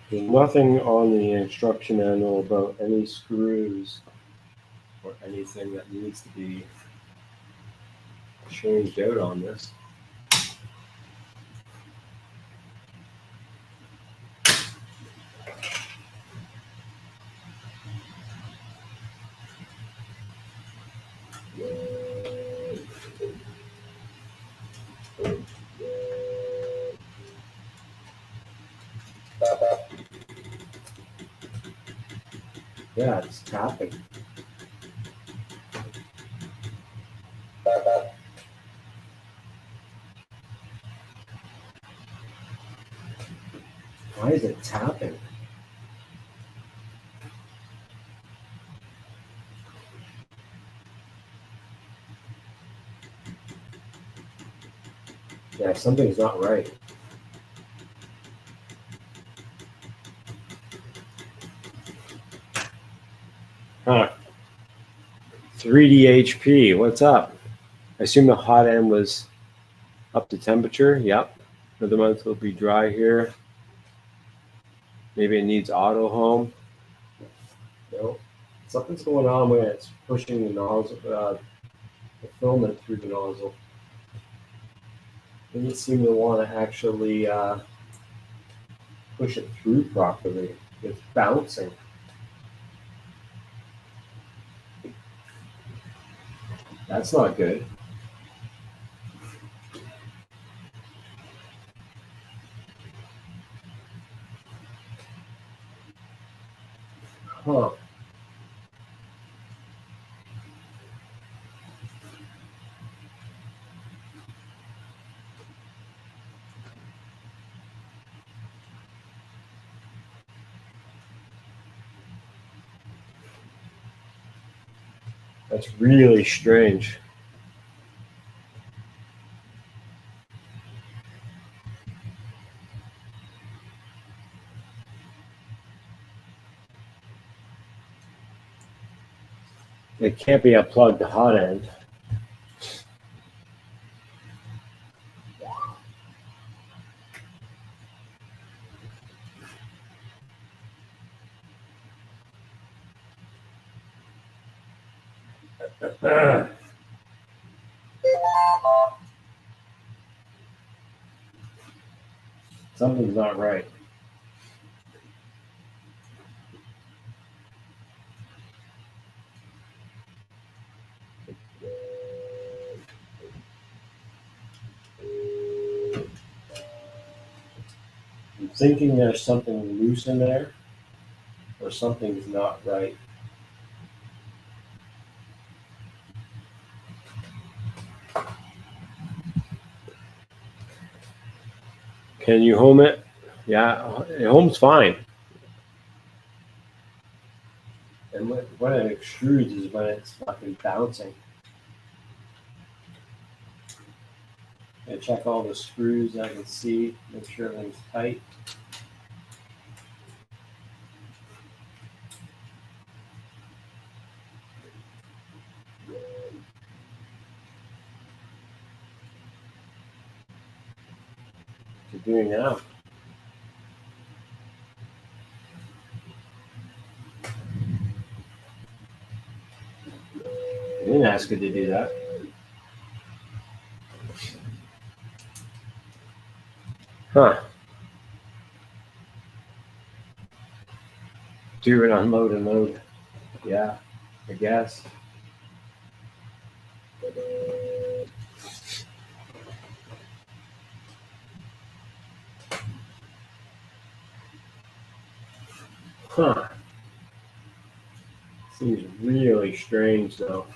There's nothing on the instruction manual about any screws or anything that needs to be changed out on this. Yeah, it's tapping. Why is it tapping? Yeah, something's not right. Huh. 3D HP, what's up? I assume the hot end was up to temperature. Yep. Another month will be dry here. Maybe it needs auto home. No. Something's going on when it's pushing the nozzle, the filament through the nozzle. It doesn't seem to want to actually push it through properly. It's bouncing. That's not good. Huh. That's really strange. It can't be a plugged hot end. Something's not right. I'm thinking there's something loose in there, or something's not right. Can you home it? Yeah, it home's fine. And when it extrudes is when it's fucking bouncing. And check all the screws I can see, make sure everything's tight. What you're doing now. I didn't ask you to do that. Huh. Do it, unload and load. Yeah, I guess. Huh. Seems really strange though.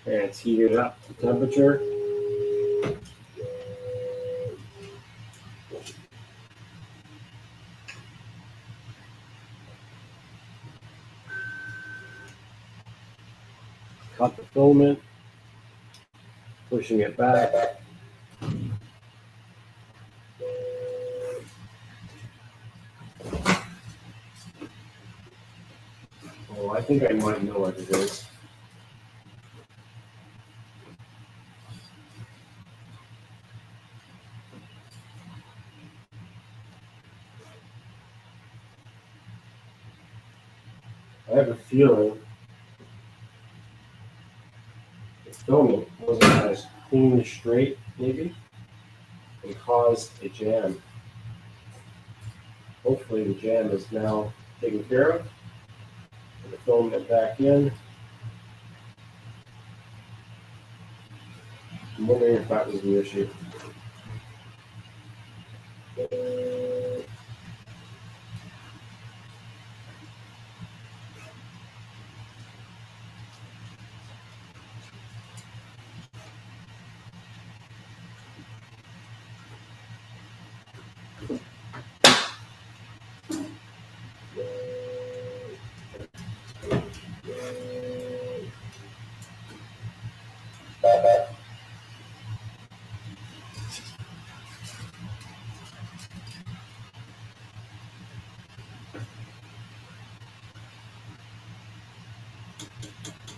And it's heated up to temperature. Cut the filament, pushing it back. Oh, I think I might know what it is. I have a feeling the filament wasn't as clean and straight, maybe, and caused a jam. Hopefully the jam is now taken care of. Put the filament back in. I'm wondering if that was the issue.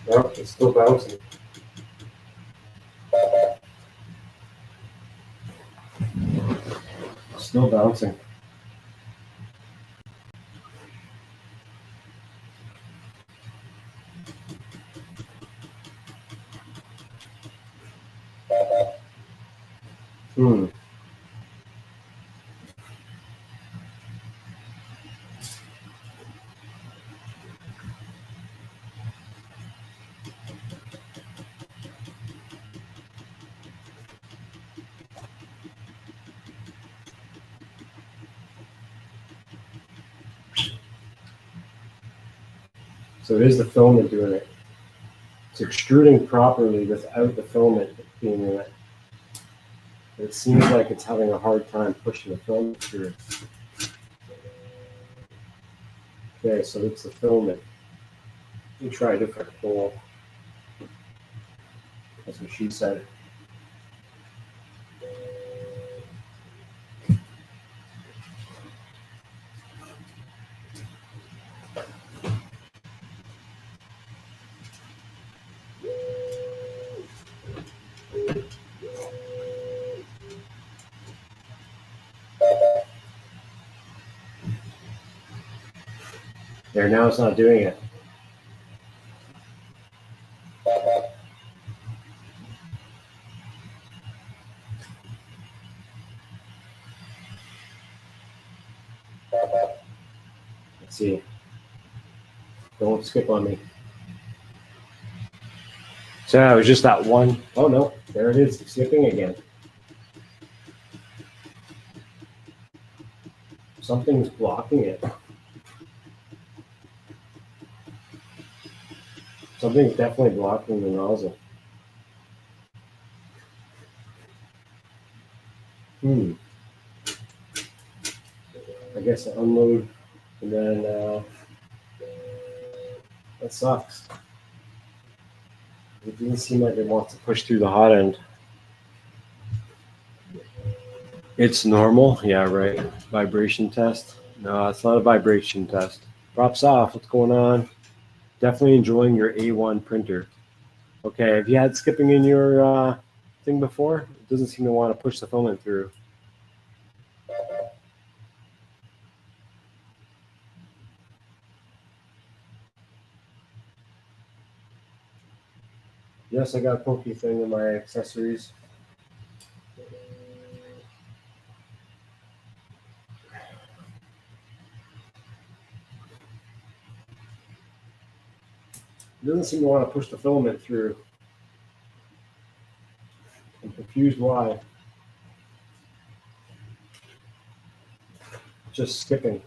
Oh, it's still bouncing. Still bouncing. Hmm. So it is the filament doing it. It's extruding properly without the filament being in it. It seems like it's having a hard time pushing the filament through. Okay, so it's the filament. You try a different hole. That's what she said. There, now it's not doing it. Let's see. Don't skip on me. So it was just that one. Oh no, there it is, skipping again. Something's blocking it. Something's definitely blocking the nozzle. I guess I unload and then that sucks. It didn't seem like it wants to push through the hot end. It's normal. Yeah, right. Vibration test. No, it's not a vibration test. Props off. What's going on? Definitely enjoying your A1 printer. Okay, have you had skipping in your thing before? It doesn't seem to want to push the filament through. Yes, I got a pokey thing in my accessories. It doesn't seem to want to push the filament through. I'm confused why. Just skipping.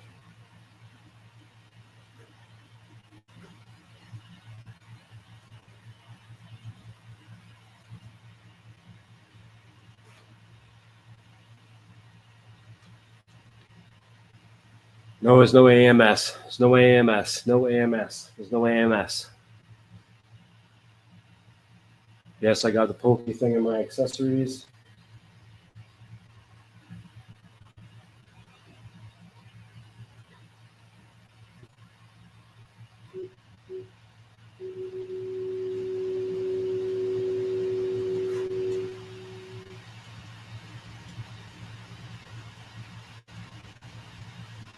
No, there's no AMS. There's no AMS. No AMS. There's no AMS. Yes, I got the pokey thing in my accessories.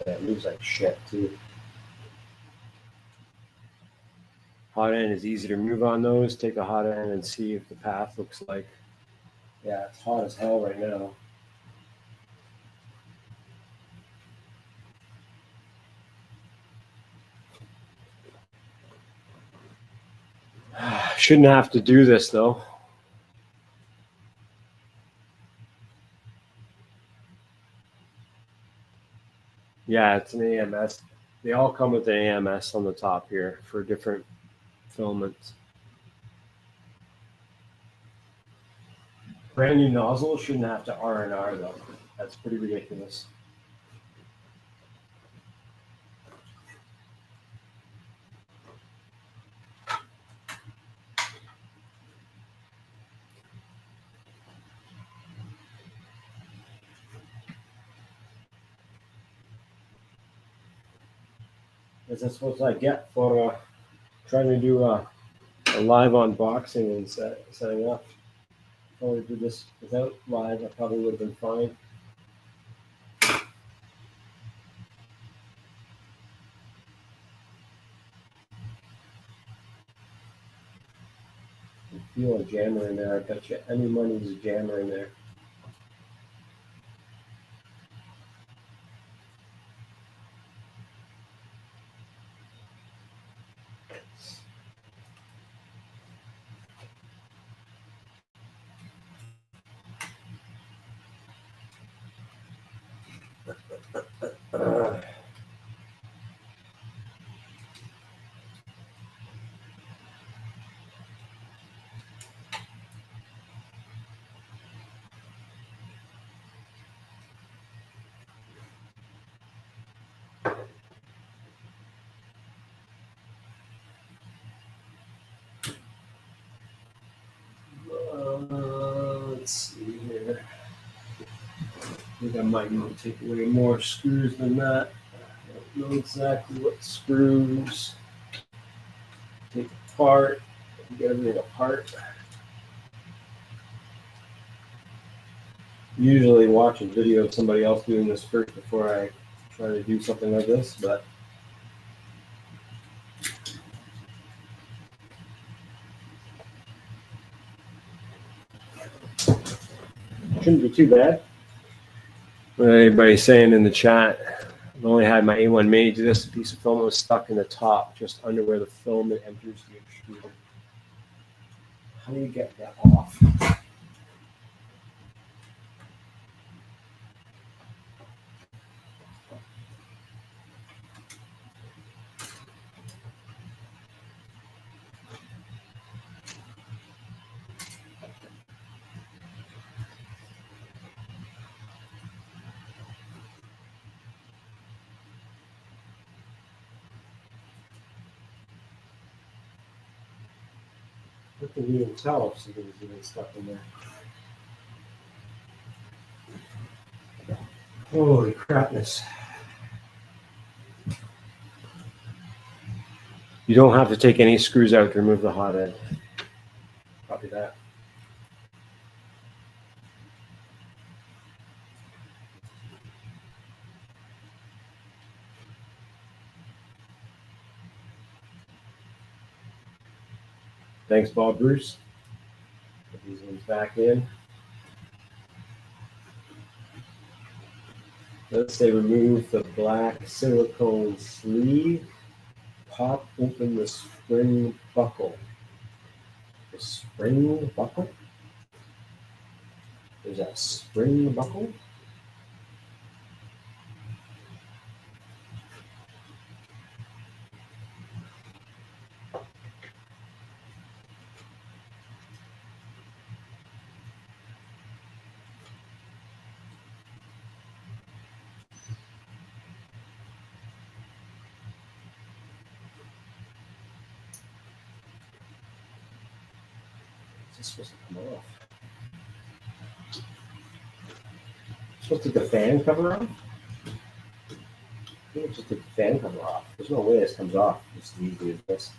That moves like shit too. Hot end is easy to move on those. Take a hot end and see if the path looks like. Yeah, it's hot as hell right now. Shouldn't have to do this though. Yeah, it's an AMS. They all come with an AMS on the top here for different filaments. Brand new nozzle shouldn't have to R&R though. That's pretty ridiculous. That's what I get for trying to do a live unboxing and setting up. If I would do this without live, I probably would have been fine. I feel a jammer in there. I bet you any money is a jammer in there. Let's see here. I think I might need to take away more screws than that. I don't know exactly what screws take apart. Get everything apart. Usually watch a video of somebody else doing this first before I try to do something like this, but shouldn't be too bad. What everybody's saying in the chat, I've only had my A1 Mini do this. A piece of film was stuck in the top, just under where the filament enters the extruder. How do you get that off? I can even tell if something's even stuck in there. Holy crapness. You don't have to take any screws out to remove the hot end. Copy that. Thanks, Bob Bruce. Put these ones back in. Let's say remove the black silicone sleeve. Pop open the spring buckle. The spring buckle? There's a spring buckle? It's supposed to come off. Supposed to take the fan cover off? I think just take the fan cover off. There's no way this comes off just as easily as this.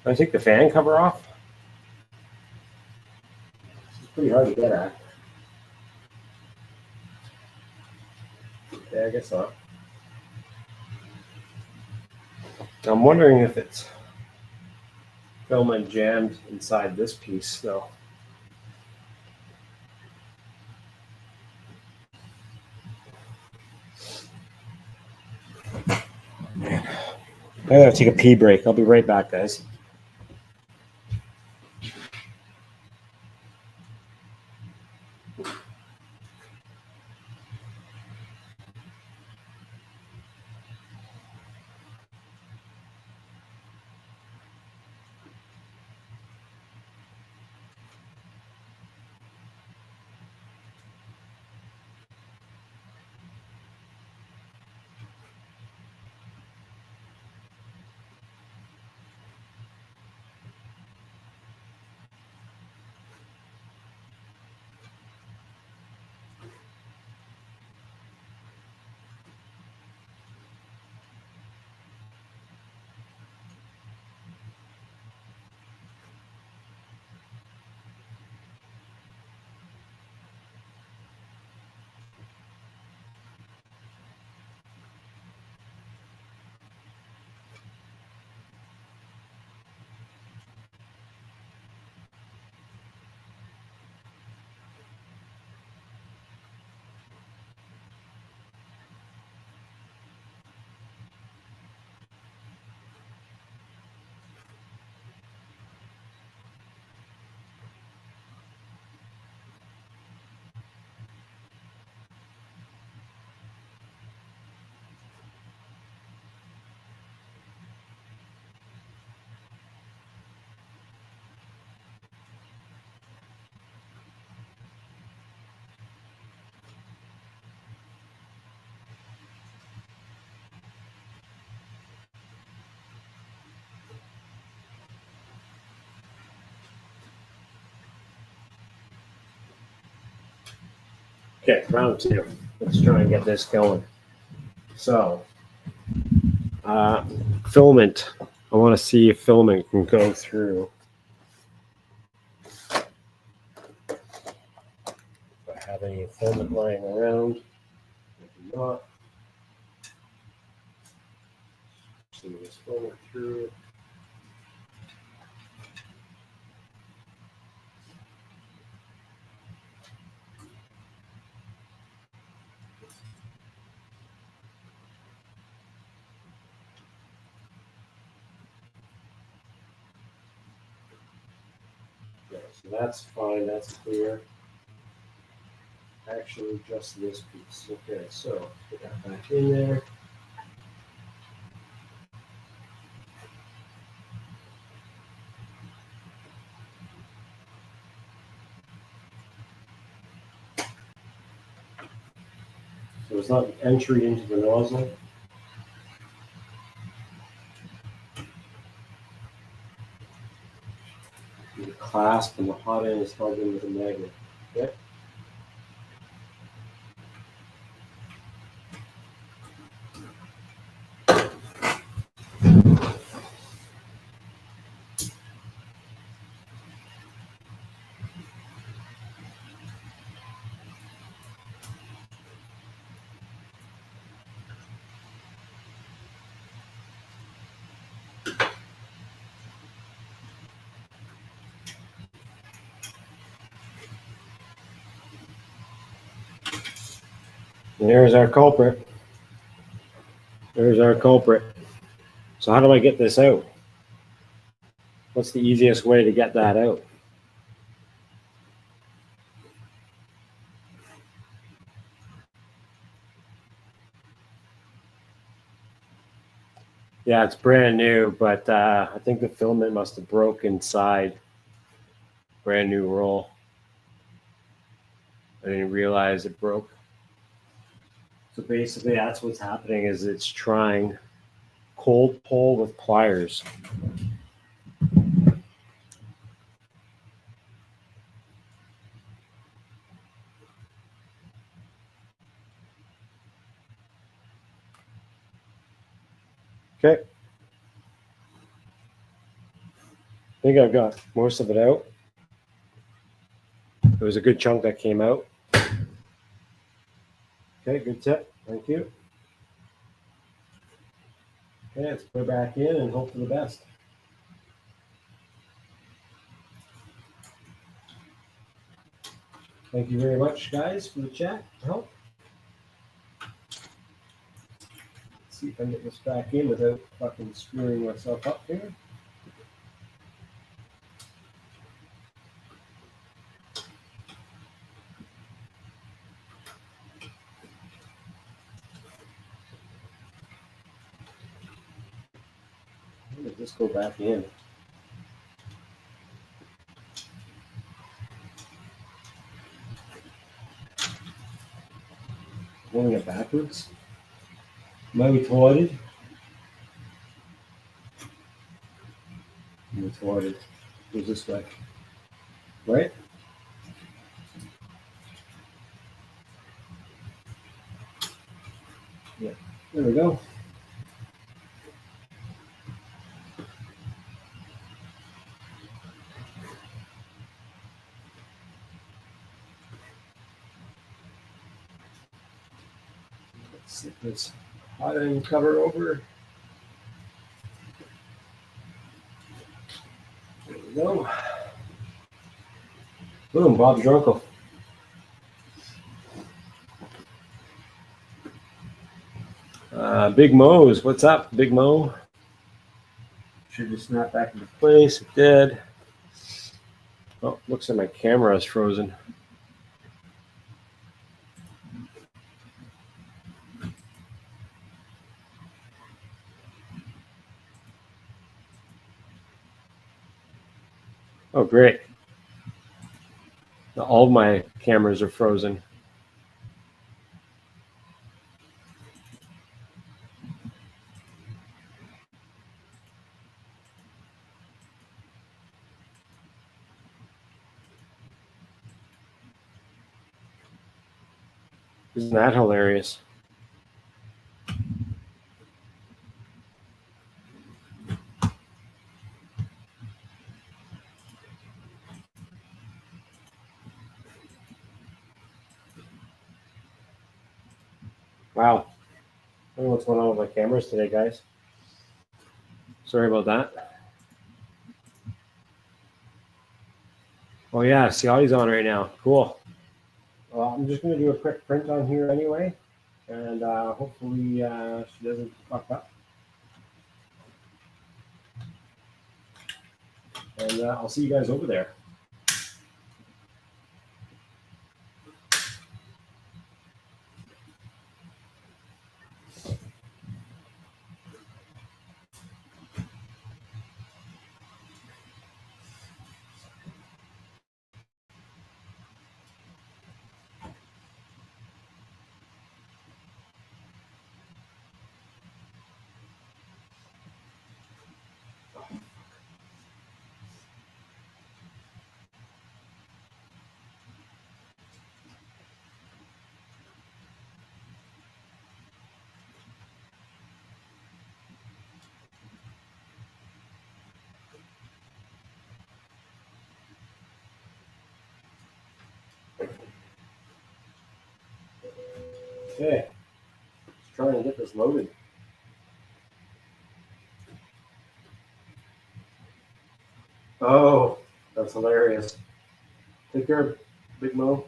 Can I take the fan cover off? It's pretty hard to get at. Yeah, I guess not. I'm wondering if it's filament jammed inside this piece, though. Man. I gotta take a pee break. I'll be right back, guys. Okay, round two. Let's try and get this going. So, filament. I want to see if filament can go through. If I have any filament lying around, I do not. See this filament through. Okay, so that's fine. That's clear. Actually, just this piece. Okay, so put that back in there. So it's not the entry into the nozzle. The clasp and the hot end is held in with a magnet. Okay. And there's our culprit. There's our culprit. So how do I get this out? What's the easiest way to get that out? Yeah, it's brand new, but I think the filament must have broke inside. Brand new roll. I didn't realize it broke. So basically, that's what's happening is it's trying cold pull with pliers. Okay. I think I've got most of it out. It was a good chunk that came out. Okay, good tip. Thank you. Okay, let's put it back in and hope for the best. Thank you very much, guys, for the chat. Help. Let's see if I can get this back in without fucking screwing myself up here. How did this go back in? Going it backwards? Am I retarded? I'm retarded. Goes this way. Right? Yeah. There we go. Let's get this hot end cover over. There we go. Boom, Bob's your uncle. Big Mo's, what's up, Big Mo? Should just snap back into place. It did. Oh, looks like my camera is frozen. Oh, great. All my cameras are frozen. Isn't that hilarious? Wow. I don't know what's going on with my cameras today, guys. Sorry about that. Oh, yeah, Ciotti's on right now. Cool. Well, I'm just going to do a quick print on here anyway, and hopefully she doesn't fuck up. And I'll see you guys over there. Okay. Let's try and get this loaded. Oh, that's hilarious. Take care, Big Mo.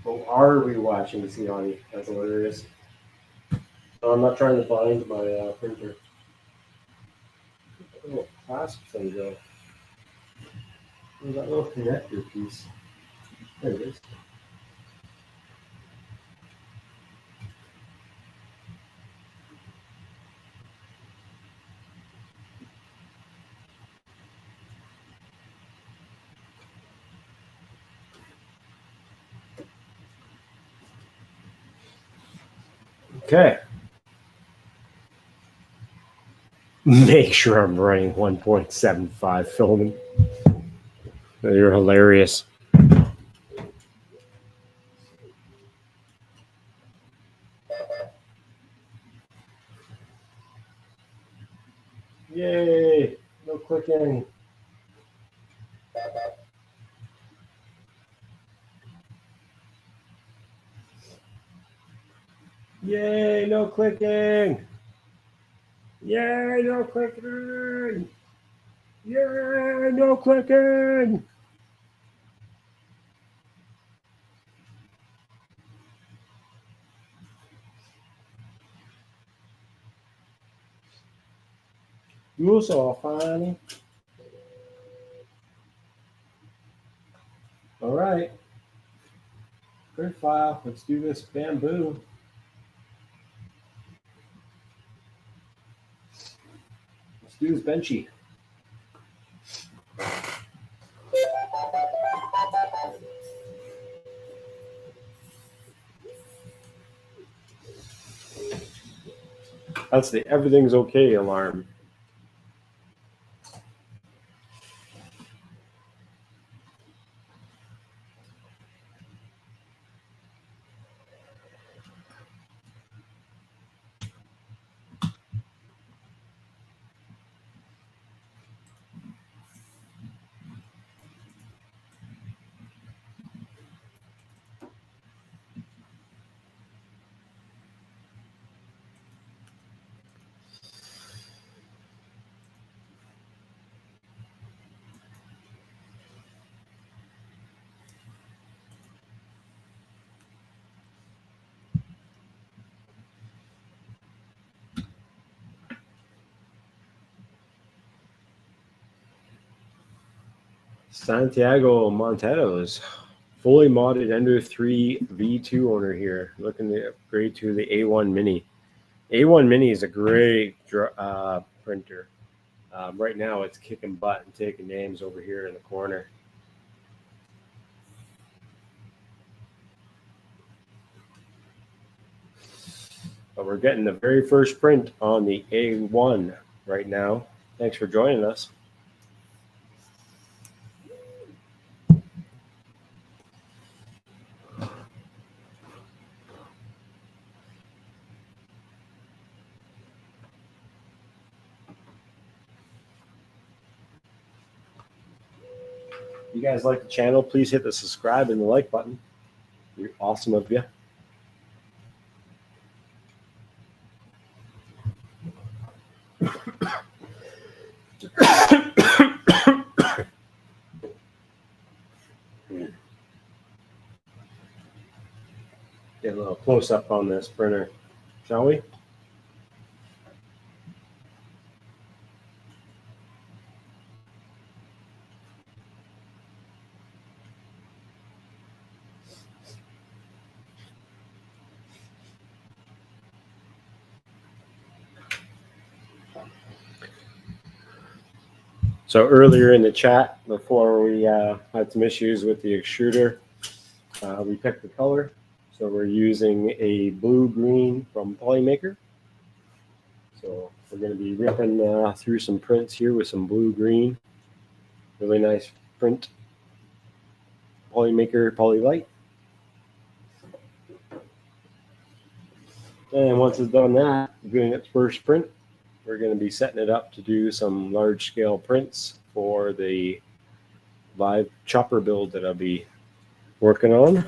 Oh, are we watching Ciotti? That's hilarious. No, I'm not trying to bind my printer. Oh, clasp thing though. Where's that little connector piece? There it is. Okay. Make sure I'm running 1.75 filming. You're hilarious. Yay! No clicking. Yay! No clicking. Yay! No clicking. Yay! No clicking. You so funny. All right. Print file. Let's do this bamboo. Let's do this benchy. That's the everything's okay alarm. Santiago Monteros, fully modded Ender 3 V2 owner here, looking to upgrade to the A1 Mini. A1 Mini is a great printer. Right now, it's kicking butt and taking names over here in the corner. But we're getting the very first print on the A1 right now. Thanks for joining us. If you guys like the channel, please hit the subscribe and the like button. You're awesome of you. Get a little close up on this printer, shall we? So earlier in the chat, before we had some issues with the extruder, we picked the color. So we're using a blue-green from Polymaker. So we're going to be ripping through some prints here with some blue-green. Really nice print. Polymaker Polylite. And once it's done that, doing its first print, we're going to be setting it up to do some large-scale prints for the live chopper build that I'll be working on.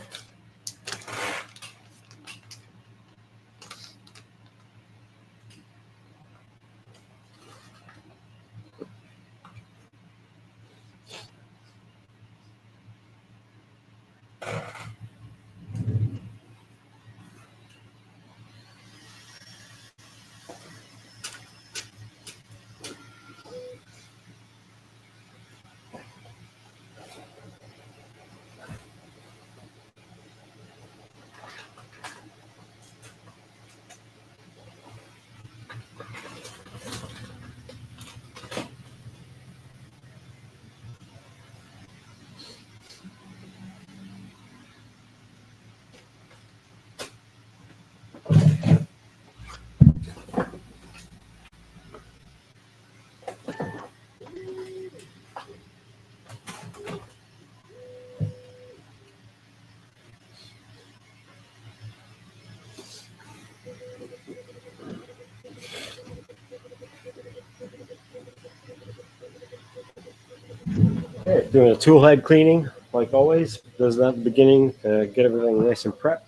Okay, doing a tool head cleaning, like always. Does that at the beginning to get everything nice and prepped.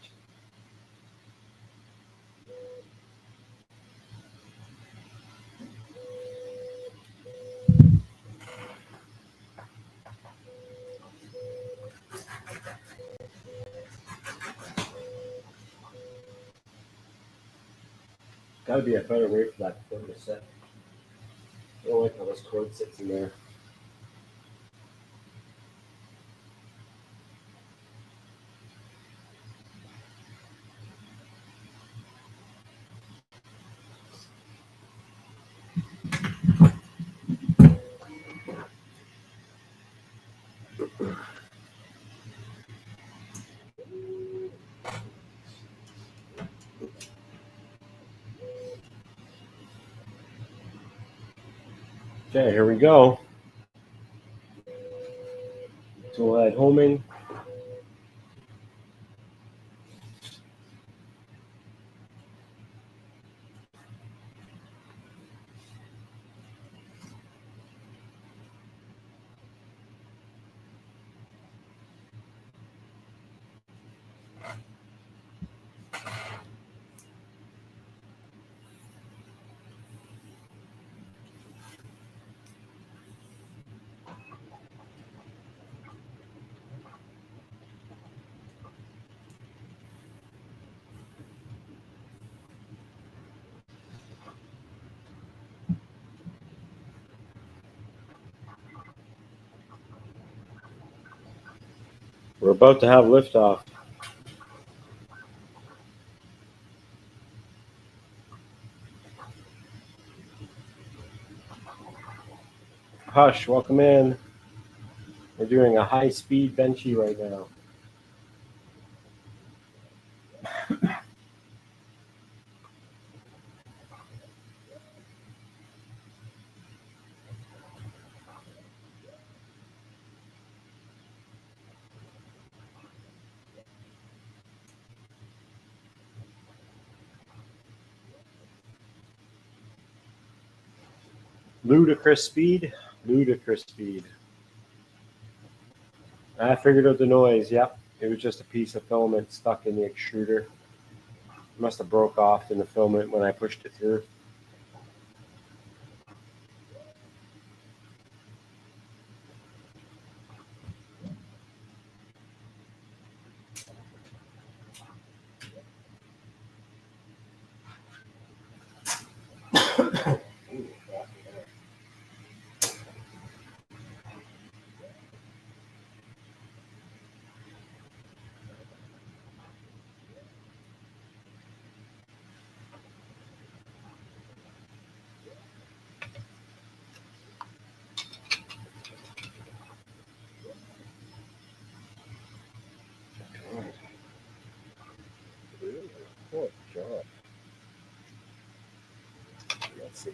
Got to be a better way for that cord to set. I don't like how this cord sits in there. Okay, here we go. Tool head homing. We're about to have liftoff. Hush, welcome in. We're doing a high-speed benchy right now. Ludicrous speed. Ludicrous speed. I figured out the noise. Yep, it was just a piece of filament stuck in the extruder. It must have broke off in the filament when I pushed it through. Oh, God. Let's see.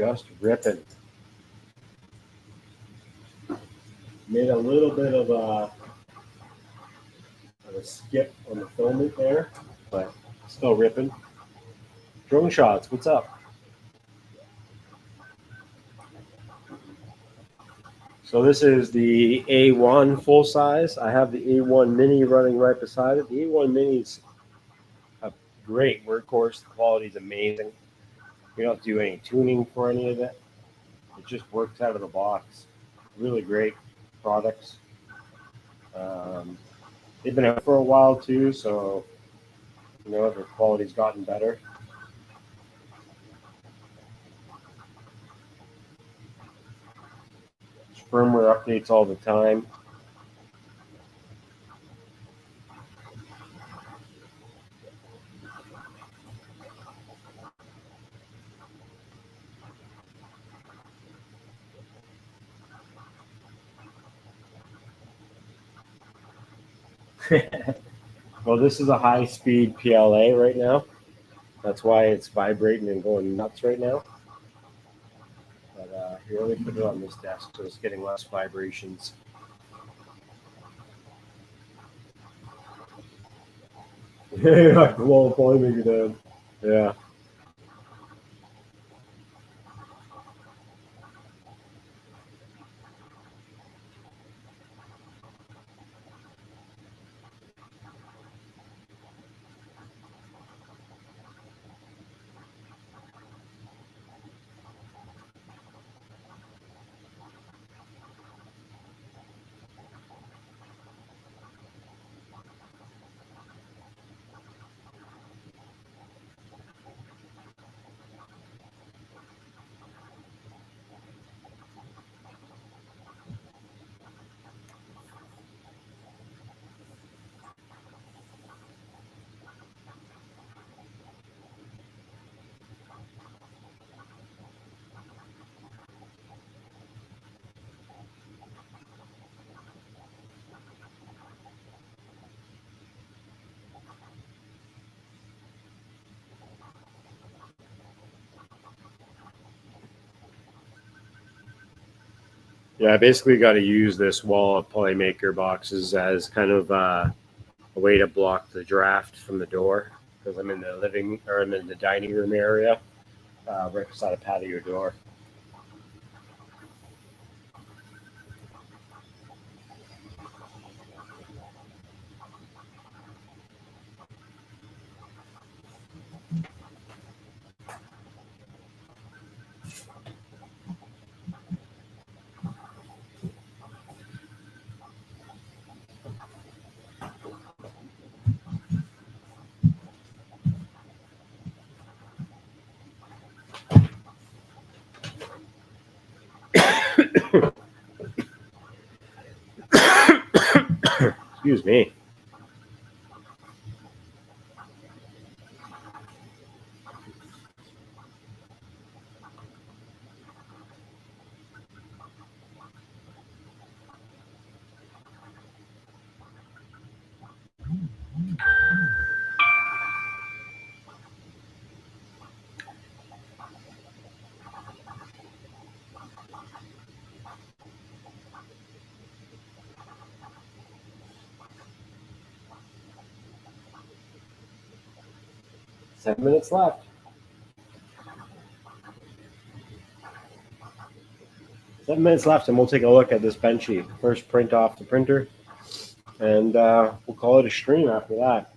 just ripping. Made a little bit of a skip on the filament there, but still ripping. Drone shots, what's up? So this is the A1 full size. I have the A1 Mini running right beside it. The A1 Mini's a great workhorse. The quality is amazing. We don't do any tuning for any of it. It just works out of the box. Really great products. They've been out for a while too, so their quality's gotten better. Firmware updates all the time. Well, this is a high-speed PLA right now. That's why it's vibrating and going nuts right now. But here, let me put it on this desk so it's getting less vibrations. Yeah, well, probably make it down. Yeah. Yeah, I basically got to use this wall of Playmaker boxes as kind of a way to block the draft from the door because I'm in the dining room area, right beside a patio door. Excuse me. Seven minutes left. 7 minutes left, and we'll take a look at this bench sheet. First, print off the printer, and we'll call it a stream after that.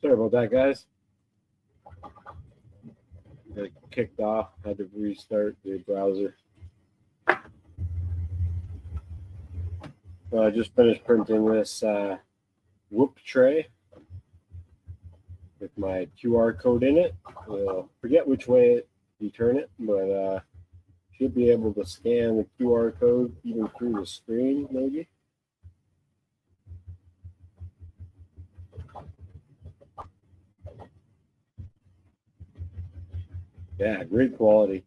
Sorry about that, guys. Got kicked off. Had to restart the browser. I just finished printing this whoop tray with my QR code in it. Forget which way you turn it, but should be able to scan the QR code even through the screen, maybe. Yeah, great quality.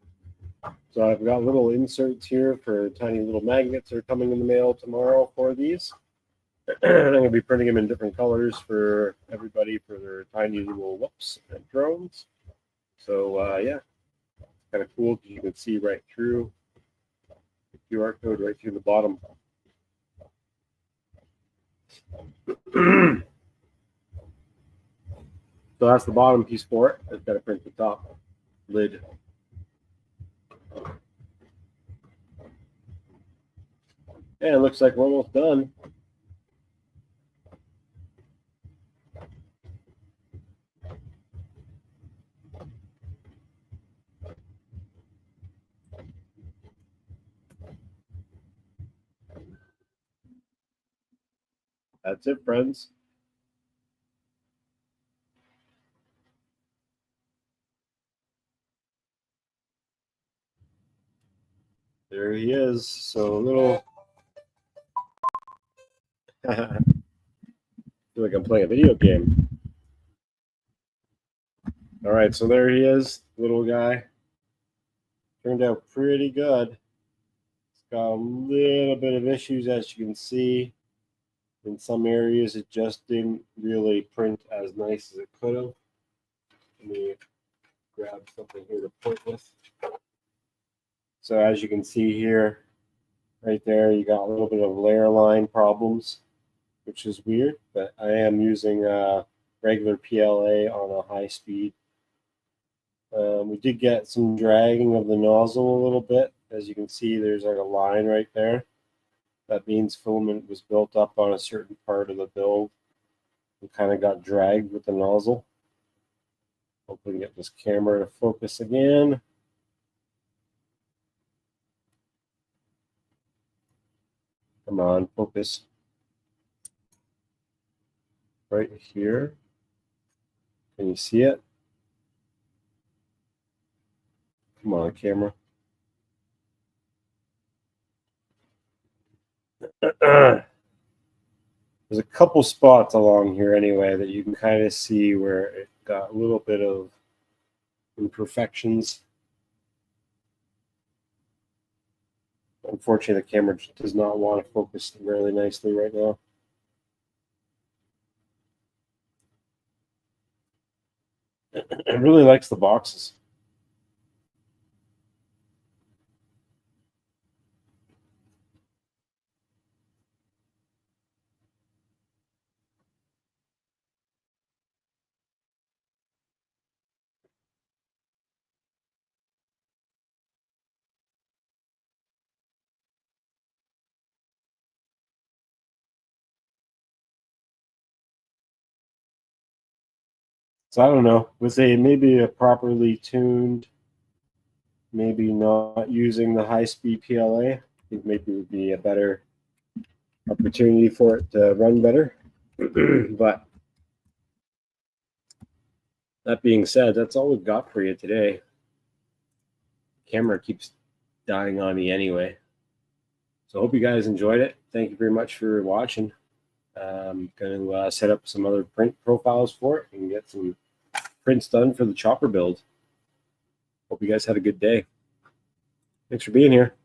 So I've got little inserts here for tiny little magnets that are coming in the mail tomorrow for these. I'm going to be printing them in different colors for everybody for their tiny little whoops and drones. So yeah, kind of cool because you can see right through the QR code right through the bottom. So that's the bottom piece for it. I've got to print the top lid. And it looks like we're almost done. That's it, friends. There he is. So a little. I feel like I'm playing a video game. All right, so there he is, little guy. Turned out pretty good. It's got a little bit of issues, as you can see. In some areas, it just didn't really print as nice as it could have. Let me grab something here to point with. So as you can see here, right there, you got a little bit of layer line problems, which is weird, but I am using regular PLA on a high speed. We did get some dragging of the nozzle a little bit. As you can see, there's like a line right there. That means filament was built up on a certain part of the build and kind of got dragged with the nozzle. Hopefully we get this camera to focus again. Come on, focus. Right here. Can you see it? Come on, camera. There's a couple spots along here anyway that you can kind of see where it got a little bit of imperfections. Unfortunately, the camera does not want to focus really nicely right now. It really likes the boxes. So I don't know, with maybe a properly tuned, maybe not using the high-speed PLA, I think maybe it would be a better opportunity for it to run better. But that being said, that's all we've got for you today. Camera keeps dying on me anyway. So I hope you guys enjoyed it. Thank you very much for watching. I'm going to set up some other print profiles for it and get some prints done for the chopper build. Hope you guys had a good day. Thanks for being here.